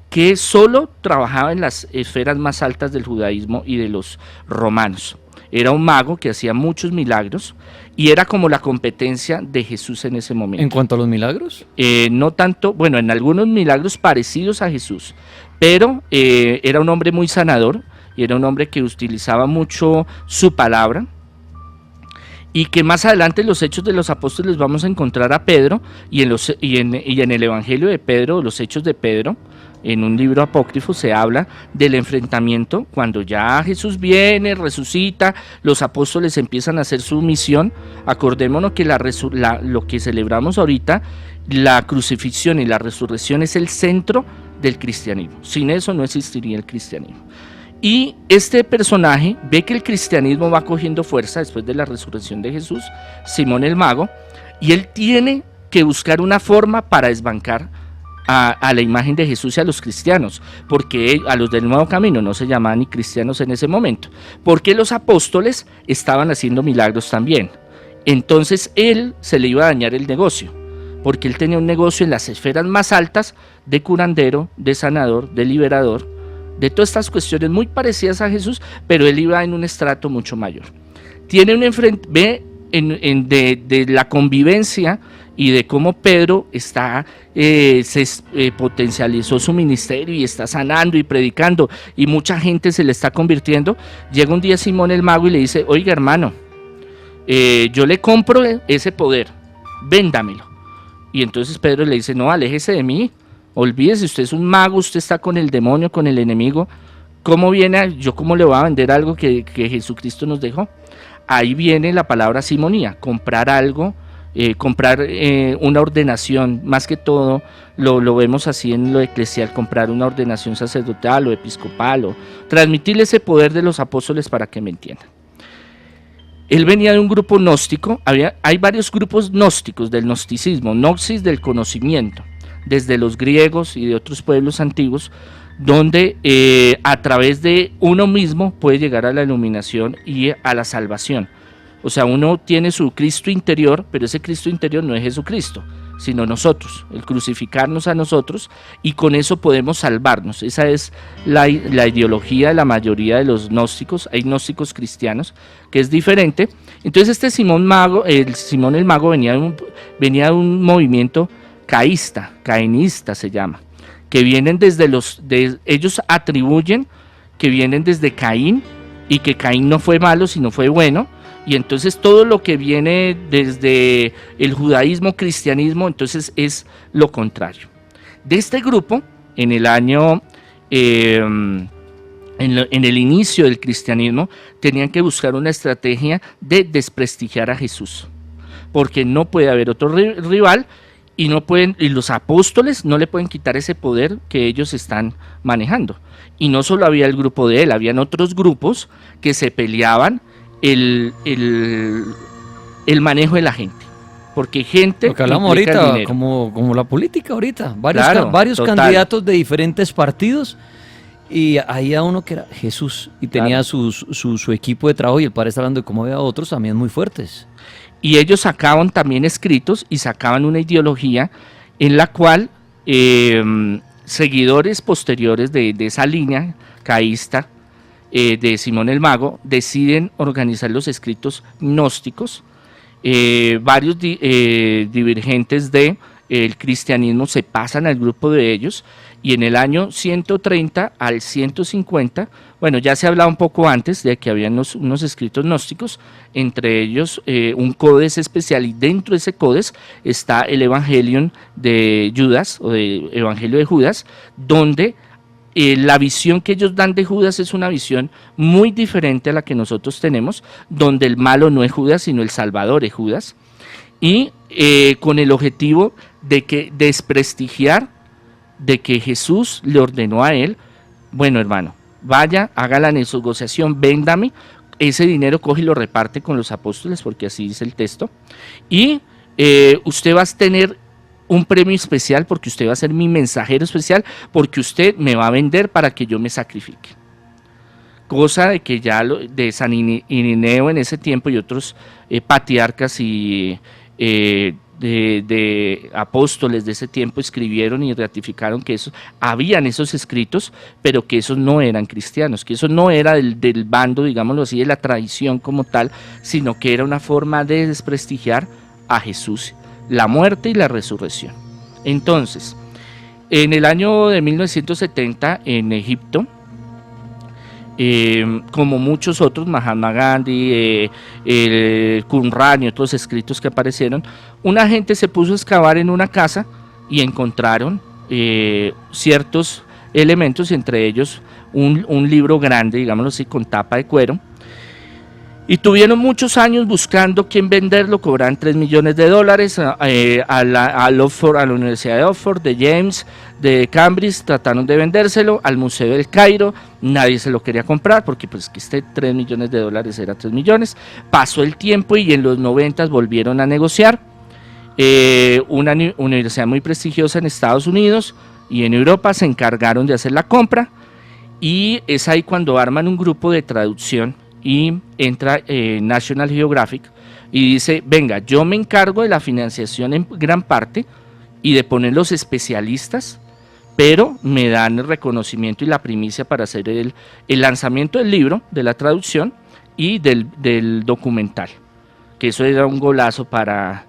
que solo trabajaba en las esferas más altas del judaísmo y de los romanos. Era un mago que hacía muchos milagros y era como la competencia de Jesús en ese momento. ¿En cuanto a los milagros? No tanto, bueno, en algunos milagros parecidos a Jesús, pero era un hombre muy sanador y era un hombre que utilizaba mucho su palabra, y que más adelante en los Hechos de los Apóstoles vamos a encontrar a Pedro, y en el Evangelio de Pedro, los Hechos de Pedro, en un libro apócrifo se habla del enfrentamiento cuando ya Jesús viene, resucita, los apóstoles empiezan a hacer su misión. Acordémonos que lo que celebramos ahorita, la crucifixión y la resurrección, es el centro del cristianismo. Sin eso no existiría el cristianismo. Y este personaje ve que el cristianismo va cogiendo fuerza después de la resurrección de Jesús, Simón el Mago, y él tiene que buscar una forma para desbancar a la imagen de Jesús y a los cristianos, porque a los del Nuevo Camino no se llamaban ni cristianos en ese momento, porque los apóstoles estaban haciendo milagros también. Entonces él se le iba a dañar el negocio, porque él tenía un negocio en las esferas más altas de curandero, de sanador, de liberador, de todas estas cuestiones muy parecidas a Jesús, pero él iba en un estrato mucho mayor. Tiene un ve de la convivencia y de cómo Pedro potencializó su ministerio y está sanando y predicando y mucha gente se le está convirtiendo. Llega un día Simón el mago y le dice: oiga, hermano, yo le compro ese poder, véndamelo. Y entonces Pedro le dice: no, aléjese de mí, olvídese, usted es un mago, usted está con el demonio, con el enemigo. ¿Cómo yo cómo le voy a vender algo que Jesucristo nos dejó? Ahí viene la palabra simonía, comprar algo, comprar una ordenación, más que todo lo vemos así en lo eclesial, comprar una ordenación sacerdotal o episcopal, o transmitirle ese poder de los apóstoles para que me entiendan. Él venía de un grupo gnóstico, hay varios grupos gnósticos del gnosticismo, gnosis del conocimiento, desde los griegos y de otros pueblos antiguos, donde a través de uno mismo puede llegar a la iluminación y a la salvación. O sea, uno tiene su Cristo interior, pero ese Cristo interior no es Jesucristo, sino nosotros, el crucificarnos a nosotros, y con eso podemos salvarnos. Esa es la ideología de la mayoría de los gnósticos. Hay gnósticos cristianos, que es diferente. Entonces Simón el Mago venía de un movimiento cainista se llama, que vienen ellos atribuyen que vienen desde Caín, y que Caín no fue malo, sino fue bueno. Y entonces todo lo que viene desde el judaísmo, cristianismo, entonces es lo contrario. De este grupo, en el año, en el inicio del cristianismo, tenían que buscar una estrategia de desprestigiar a Jesús, porque no puede haber otro rival, y los apóstoles no le pueden quitar ese poder que ellos están manejando. Y no solo había el grupo de él, habían otros grupos que se peleaban el manejo de la gente, porque gente lo que hablamos ahorita, como la política ahorita, varios candidatos de diferentes partidos, y ahí a uno que era Jesús y tenía su equipo de trabajo, y el padre está hablando de cómo había otros también muy fuertes. Y ellos sacaban también escritos y sacaban una ideología en la cual seguidores posteriores de esa línea caísta de Simón el Mago deciden organizar los escritos gnósticos. Varios divergentes del cristianismo se pasan al grupo de ellos, y en el año 130 al 150, bueno, ya se hablaba un poco antes de que había unos escritos gnósticos, entre ellos un codex especial, y dentro de ese codex está el Evangelium de Judas, o el Evangelio de Judas, donde la visión que ellos dan de Judas es una visión muy diferente a la que nosotros tenemos, donde el malo no es Judas, sino el Salvador es Judas, y con el objetivo de desprestigiar, de que Jesús le ordenó a él: bueno, hermano, vaya, haga la negociación, véndame, ese dinero coge y lo reparte con los apóstoles, porque así dice el texto, y usted va a tener un premio especial, porque usted va a ser mi mensajero especial, porque usted me va a vender para que yo me sacrifique. Cosa de que ya de San Irineo en ese tiempo y otros patriarcas y de apóstoles de ese tiempo escribieron y ratificaron que habían esos escritos, pero que esos no eran cristianos, que eso no era del bando, digámoslo así, de la tradición como tal, sino que era una forma de desprestigiar a Jesús, la muerte y la resurrección. Entonces, en el año de 1970 en Egipto, como muchos otros, Mahatma Gandhi, Qumran y otros escritos que aparecieron, una gente se puso a excavar en una casa y encontraron ciertos elementos, entre ellos un libro grande, digámoslo así, con tapa de cuero, y tuvieron muchos años buscando quién venderlo. Cobraban $3 millones a la Universidad de Oxford, de James, de Cambridge, trataron de vendérselo al Museo del Cairo, nadie se lo quería comprar, porque pues que $3 millones era $3 millones. Pasó el tiempo y en los 90 volvieron a negociar, Una universidad muy prestigiosa en Estados Unidos y en Europa se encargaron de hacer la compra, y es ahí cuando arman un grupo de traducción y entra National Geographic y dice, venga, yo me encargo de la financiación en gran parte y de poner los especialistas, pero me dan el reconocimiento y la primicia para hacer el lanzamiento del libro, de la traducción y del documental, que eso era un golazo para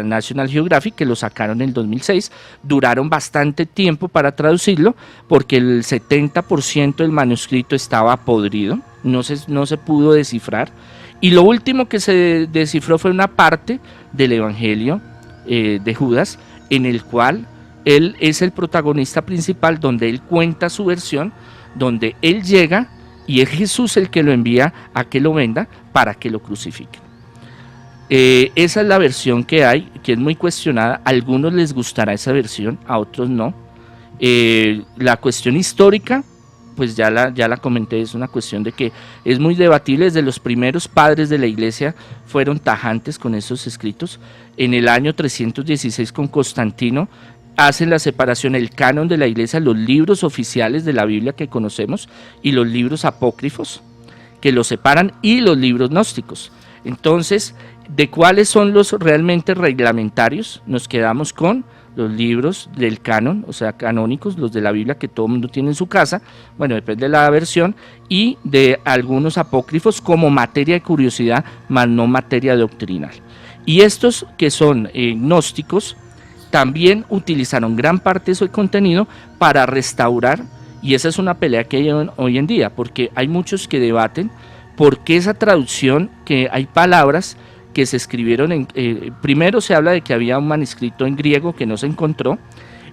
National Geographic, que lo sacaron en el 2006. Duraron bastante tiempo para traducirlo porque el 70% del manuscrito estaba podrido, no se pudo descifrar, y lo último que se descifró fue una parte del Evangelio de Judas, en el cual él es el protagonista principal, donde él cuenta su versión, donde él llega y es Jesús el que lo envía a que lo venda para que lo crucifiquen. Esa es la versión que hay, que es muy cuestionada. A algunos les gustará esa versión, a otros no. La cuestión histórica, pues ya la comenté, es una cuestión de que es muy debatible. Desde los primeros padres de la iglesia fueron tajantes con esos escritos. En el año 316 con Constantino hacen la separación, el canon de la iglesia, los libros oficiales de la Biblia que conocemos y los libros apócrifos, que los separan, y los libros gnósticos. Entonces, ¿de cuáles son los realmente reglamentarios? Nos quedamos con los libros del canon, o sea, canónicos, los de la Biblia que todo el mundo tiene en su casa, bueno, depende de la versión, y de algunos apócrifos como materia de curiosidad, más no materia doctrinal. Y estos que son gnósticos también utilizaron gran parte de su contenido para restaurar, y esa es una pelea que hay hoy en día, porque hay muchos que debaten por qué esa traducción, que hay palabras que se escribieron primero se habla de que había un manuscrito en griego que no se encontró.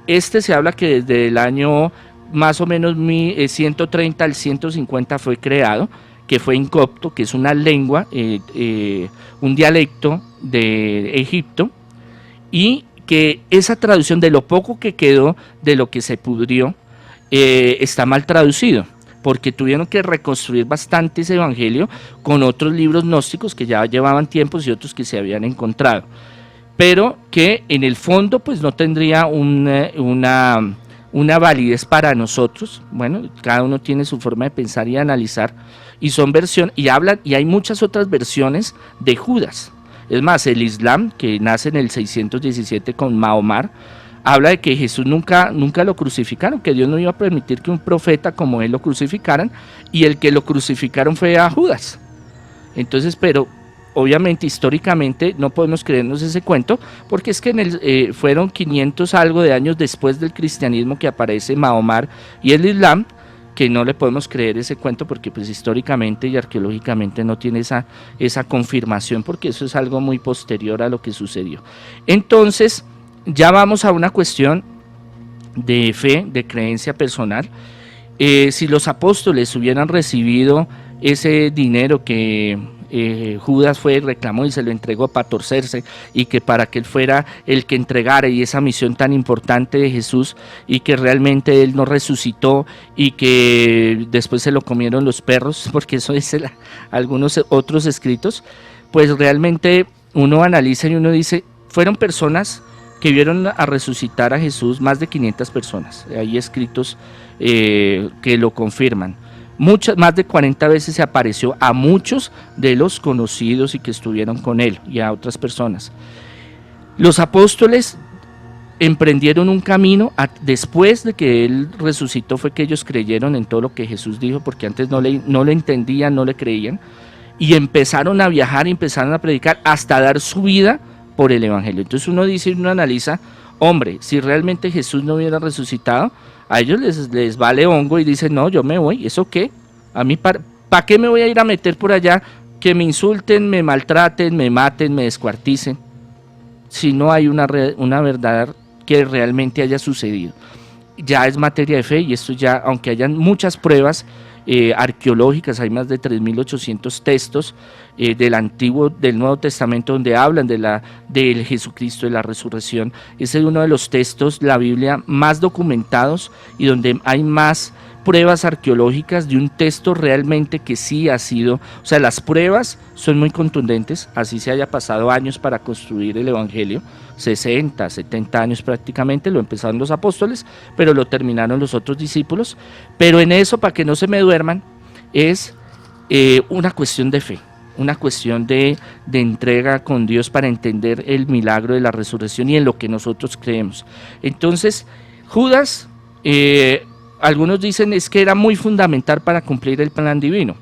Se habla que desde el año más o menos 130 al 150 fue creado, que fue en copto, que es una lengua, un dialecto de Egipto, y que esa traducción, de lo poco que quedó, de lo que se pudrió, está mal traducido, porque tuvieron que reconstruir bastante ese evangelio con otros libros gnósticos que ya llevaban tiempos y otros que se habían encontrado, pero que en el fondo pues no tendría una validez para nosotros. Bueno, cada uno tiene su forma de pensar y analizar, y son versiones, y hay muchas otras versiones de Judas. Es más, el Islam, que nace en el 617 con Mahoma, habla de que Jesús nunca lo crucificaron, que Dios no iba a permitir que un profeta como él lo crucificaran, y el que lo crucificaron fue a Judas. Entonces, pero obviamente históricamente no podemos creernos ese cuento, porque es que fueron 500 algo de años después del cristianismo que aparece Mahoma y el Islam, que no le podemos creer ese cuento, porque pues históricamente y arqueológicamente no tiene esa confirmación, porque eso es algo muy posterior a lo que sucedió. Entonces, ya vamos a una cuestión de fe, de creencia personal. Si los apóstoles hubieran recibido ese dinero que Judas reclamó y se lo entregó para torcerse, y que para que él fuera el que entregara, y esa misión tan importante de Jesús, y que realmente él no resucitó y que después se lo comieron los perros, porque eso es algunos otros escritos, pues realmente uno analiza y uno dice, fueron personas que vieron a resucitar a Jesús, más de 500 personas, hay escritos que lo confirman. Más de 40 veces se apareció a muchos de los conocidos y que estuvieron con él, y a otras personas. Los apóstoles emprendieron un camino después de que él resucitó, fue que ellos creyeron en todo lo que Jesús dijo, porque antes no lo entendían, no le creían, y empezaron a viajar, empezaron a predicar, hasta dar su vida por el evangelio. Entonces uno dice, uno analiza, hombre, si realmente Jesús no hubiera resucitado, a ellos les vale hongo y dicen, no, yo me voy, ¿eso qué? A mí, ¿para qué me voy a ir a meter por allá? Que me insulten, me maltraten, me maten, me descuarticen, si no hay una verdad que realmente haya sucedido. Ya es materia de fe, y esto ya, aunque hayan muchas pruebas arqueológicas, hay más de 3.800 textos del Nuevo Testamento donde hablan del Jesucristo, de la resurrección. Ese es uno de los textos, la Biblia, más documentados y donde hay más pruebas arqueológicas de un texto realmente que sí ha sido, o sea, las pruebas son muy contundentes, así se haya pasado años para construir el Evangelio, 60, 70 años prácticamente, lo empezaron los apóstoles, pero lo terminaron los otros discípulos, pero en eso, para que no se me duerman, es una cuestión de fe, una cuestión de entrega con Dios para entender el milagro de la resurrección y en lo que nosotros creemos. Entonces, Judas, algunos dicen es que era muy fundamental para cumplir el plan divino.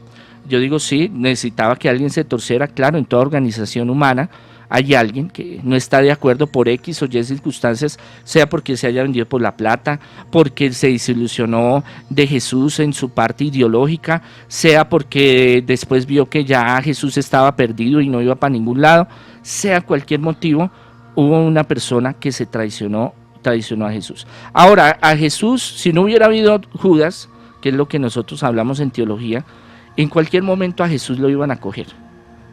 Yo digo sí, necesitaba que alguien se torciera, claro, en toda organización humana hay alguien que no está de acuerdo por X o Y circunstancias, sea porque se haya vendido por la plata, porque se desilusionó de Jesús en su parte ideológica, sea porque después vio que ya Jesús estaba perdido y no iba para ningún lado, sea cualquier motivo, hubo una persona que se traicionó a Jesús. Ahora, a Jesús, si no hubiera habido Judas, que es lo que nosotros hablamos en teología, en cualquier momento a Jesús lo iban a coger,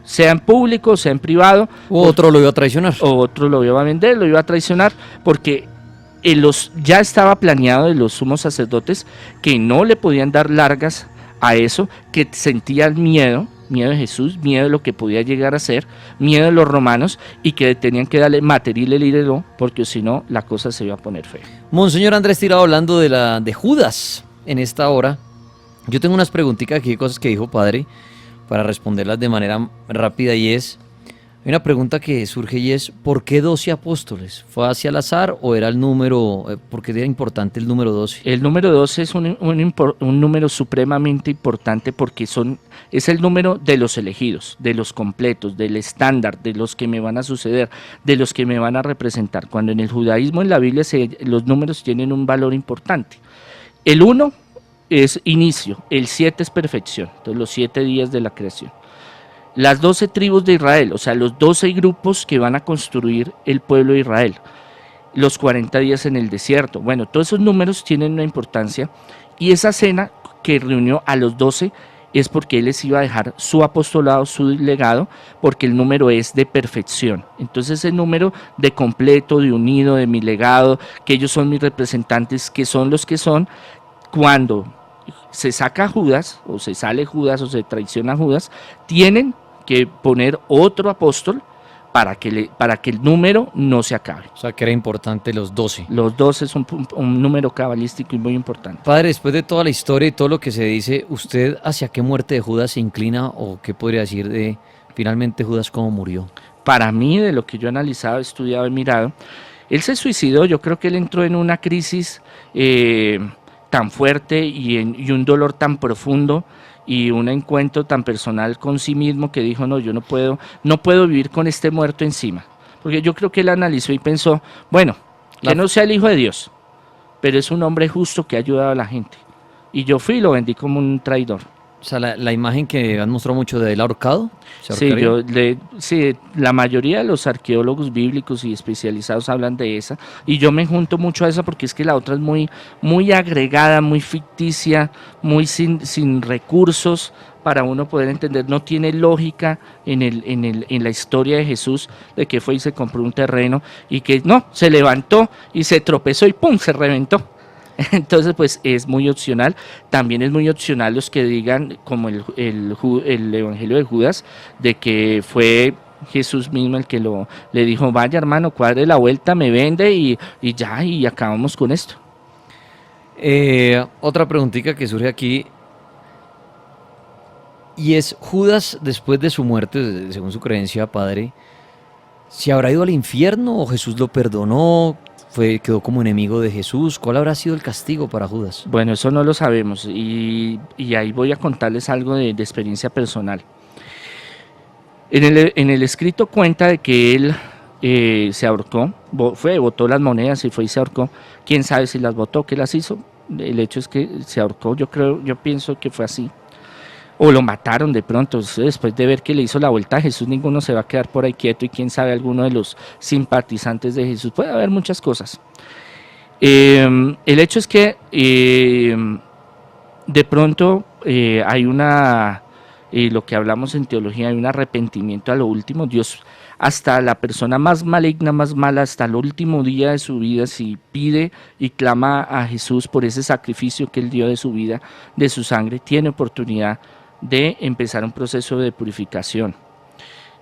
sea en público, sea en privado. O otro lo iba a traicionar. O otro lo iba a vender, lo iba a traicionar, porque ya estaba planeado de los sumos sacerdotes que no le podían dar largas a eso, que sentían miedo de Jesús, miedo de lo que podía llegar a ser, miedo de los romanos, y que tenían que darle material el líder, porque si no, la cosa se iba a poner fea. Monseñor Andrés Tirado, hablando de Judas en esta hora, yo tengo unas preguntitas aquí, cosas que dijo padre, para responderlas de manera rápida, y hay una pregunta que surge y es, ¿por qué 12 apóstoles? ¿Fue hacia el azar o era el número, por qué era importante el número 12? El número 12 es un número supremamente importante porque es el número de los elegidos, de los completos, del estándar, de los que me van a suceder, de los que me van a representar. Cuando en el judaísmo, en la Biblia, los números tienen un valor importante. El 1 es inicio, el 7 es perfección, entonces los 7 días de la creación. Las 12 tribus de Israel, o sea, los 12 grupos que van a construir el pueblo de Israel, los 40 días en el desierto. Bueno, todos esos números tienen una importancia, y esa cena que reunió a los 12 es porque Él les iba a dejar su apostolado, su legado, porque el número es de perfección. Entonces el número de completo, de unido, de mi legado, que ellos son mis representantes, que son los que son, cuando se saca Judas, o se sale Judas, o se traiciona Judas, tienen que poner otro apóstol para que el número no se acabe. O sea, que era importante los 12. Los 12 es un número cabalístico y muy importante. Padre, después de toda la historia y todo lo que se dice, ¿usted hacia qué muerte de Judas se inclina, o qué podría decir de finalmente Judas cómo murió? Para mí, de lo que yo he analizado, estudiado y mirado, él se suicidó. Yo creo que él entró en una crisis tan fuerte y un dolor tan profundo y un encuentro tan personal con sí mismo, que dijo, no, yo no puedo vivir con este muerto encima. Porque yo creo que él analizó y pensó, bueno, que no sea el Hijo de Dios, pero es un hombre justo que ha ayudado a la gente. Y yo fui y lo vendí como un traidor. O sea, la imagen que han mostrado mucho de él ahorcado. Sí, la mayoría de los arqueólogos bíblicos y especializados hablan de esa, y yo me junto mucho a esa porque es que la otra es muy, muy agregada, muy ficticia, muy sin recursos para uno poder entender. No tiene lógica en la historia de Jesús, de que fue y se compró un terreno y que no, se levantó y se tropezó y ¡pum!, se reventó. Entonces, pues es muy opcional. También es muy opcional los que digan, como el Evangelio de Judas, de que fue Jesús mismo el que le dijo, vaya hermano, cuadre la vuelta, me vende y ya, y acabamos con esto. Otra preguntita que surge aquí, y es, Judas, después de su muerte, según su creencia, padre, ¿se habrá ido al infierno o Jesús lo perdonó? ¿Quedó como enemigo de Jesús? ¿Cuál habrá sido el castigo para Judas? Bueno, eso no lo sabemos, y ahí voy a contarles algo de experiencia personal. En el escrito cuenta de que él se ahorcó, botó las monedas y fue y se ahorcó. ¿Quién sabe si las botó, qué las hizo? El hecho es que se ahorcó, yo pienso que fue así. O lo mataron de pronto, después de ver que le hizo la vuelta a Jesús, ninguno se va a quedar por ahí quieto, y quién sabe, alguno de los simpatizantes de Jesús. Puede haber muchas cosas. El hecho es que de pronto hay lo que hablamos en teología, hay un arrepentimiento a lo último. Dios hasta la persona más maligna, más mala, hasta el último día de su vida, si pide y clama a Jesús por ese sacrificio que Él dio de su vida, de su sangre, tiene oportunidad de empezar un proceso de purificación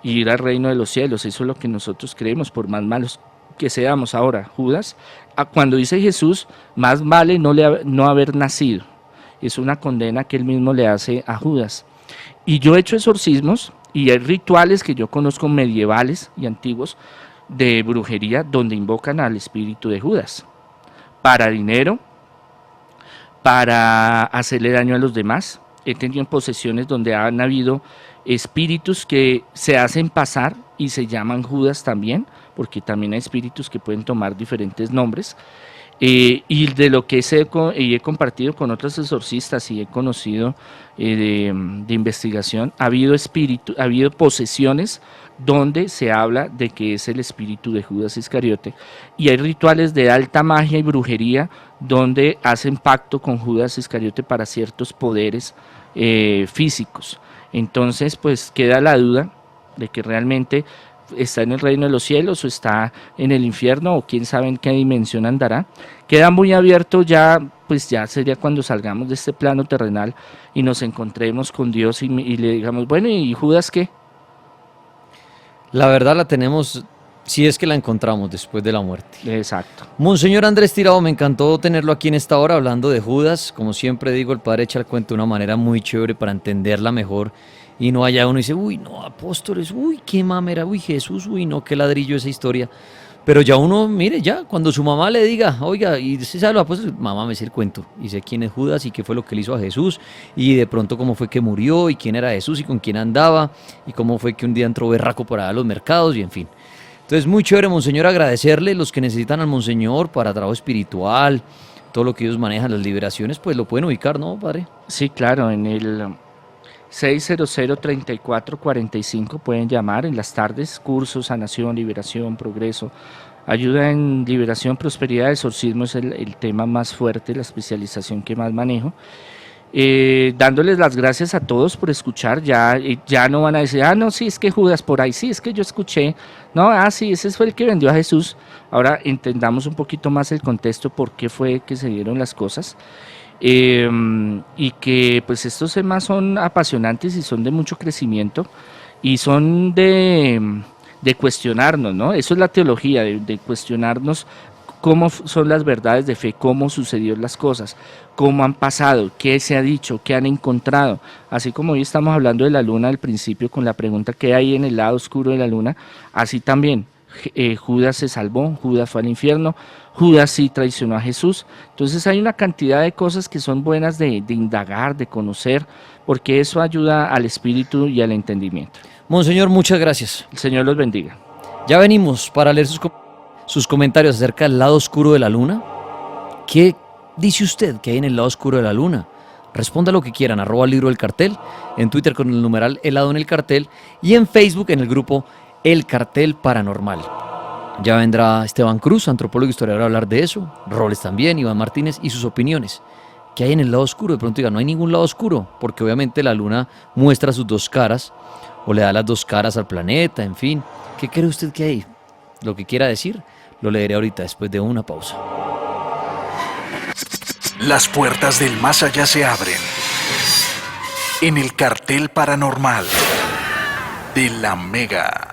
y ir al reino de los cielos. Eso es lo que nosotros creemos, por más malos que seamos. Ahora, Judas, cuando dice Jesús, más vale no haber nacido. Es una condena que Él mismo le hace a Judas. Y yo he hecho exorcismos y hay rituales que yo conozco medievales y antiguos de brujería donde invocan al espíritu de Judas para dinero, para hacerle daño a los demás. He tenido posesiones donde han habido espíritus que se hacen pasar y se llaman Judas también, porque también hay espíritus que pueden tomar diferentes nombres. Y de lo que he compartido con otros exorcistas y he conocido de investigación, ha habido posesiones donde se habla de que es el espíritu de Judas Iscariote, y hay rituales de alta magia y brujería donde hacen pacto con Judas Iscariote para ciertos poderes físicos. Entonces pues queda la duda de que realmente está en el reino de los cielos o está en el infierno, o quién sabe en qué dimensión andará. Queda muy abierto ya, pues ya sería cuando salgamos de este plano terrenal y nos encontremos con Dios y le digamos, bueno, ¿y Judas qué? La verdad la tenemos, si es que la encontramos después de la muerte. Exacto. Monseñor Andrés Tirado, me encantó tenerlo aquí en esta hora hablando de Judas. Como siempre digo, el padre echa el cuento de una manera muy chévere para entenderla mejor. Y no haya uno y dice, uy, no, apóstoles, uy, qué mamera, uy, Jesús, uy, no, qué ladrillo esa historia. Pero ya uno, mire, ya, cuando su mamá le diga, oiga, y se sabe los apóstoles, mamá, me sé el cuento, y sé quién es Judas y qué fue lo que le hizo a Jesús, y de pronto cómo fue que murió, y quién era Jesús, y con quién andaba, y cómo fue que un día entró berraco por allá a los mercados, y en fin. Entonces, muy chévere, Monseñor, agradecerle. Los que necesitan al Monseñor para trabajo espiritual, todo lo que ellos manejan, las liberaciones, pues lo pueden ubicar, ¿no, padre? Sí, claro, en el 600-3445 pueden llamar en las tardes, cursos, sanación, liberación, progreso, ayuda en liberación, prosperidad, exorcismo es el tema más fuerte, la especialización que más manejo. Dándoles las gracias a todos por escuchar, ya no van a decir, no, sí, es que Judas por ahí, sí, es que yo escuché, no, sí, ese fue el que vendió a Jesús. Ahora entendamos un poquito más el contexto, por qué fue que se dieron las cosas. Y que pues estos temas son apasionantes y son de mucho crecimiento y son de cuestionarnos, ¿no? Eso es la teología, de cuestionarnos cómo son las verdades de fe, cómo sucedieron las cosas, cómo han pasado, qué se ha dicho, qué han encontrado. Así como hoy estamos hablando de la luna al principio con la pregunta qué hay en el lado oscuro de la luna, así también Judas se salvó, Judas fue al infierno, Judas sí traicionó a Jesús. Entonces hay una cantidad de cosas que son buenas de indagar, de conocer, porque eso ayuda al espíritu y al entendimiento. Monseñor, muchas gracias. El Señor los bendiga. Ya venimos para leer sus comentarios acerca del lado oscuro de la luna. ¿Qué dice usted que hay en el lado oscuro de la luna? Responda lo que quieran, @libro del cartel, en Twitter con el numeral helado en el cartel y en Facebook en el grupo El Cartel Paranormal. Ya vendrá Esteban Cruz, antropólogo y historiador, a hablar de eso, Roles también, Iván Martínez y sus opiniones. ¿Qué hay en el lado oscuro? De pronto digan, no hay ningún lado oscuro, porque obviamente la luna muestra sus dos caras, o le da las dos caras al planeta, en fin. ¿Qué cree usted que hay? Lo que quiera decir, lo leeré ahorita después de una pausa. Las puertas del más allá se abren en el Cartel Paranormal de la Mega.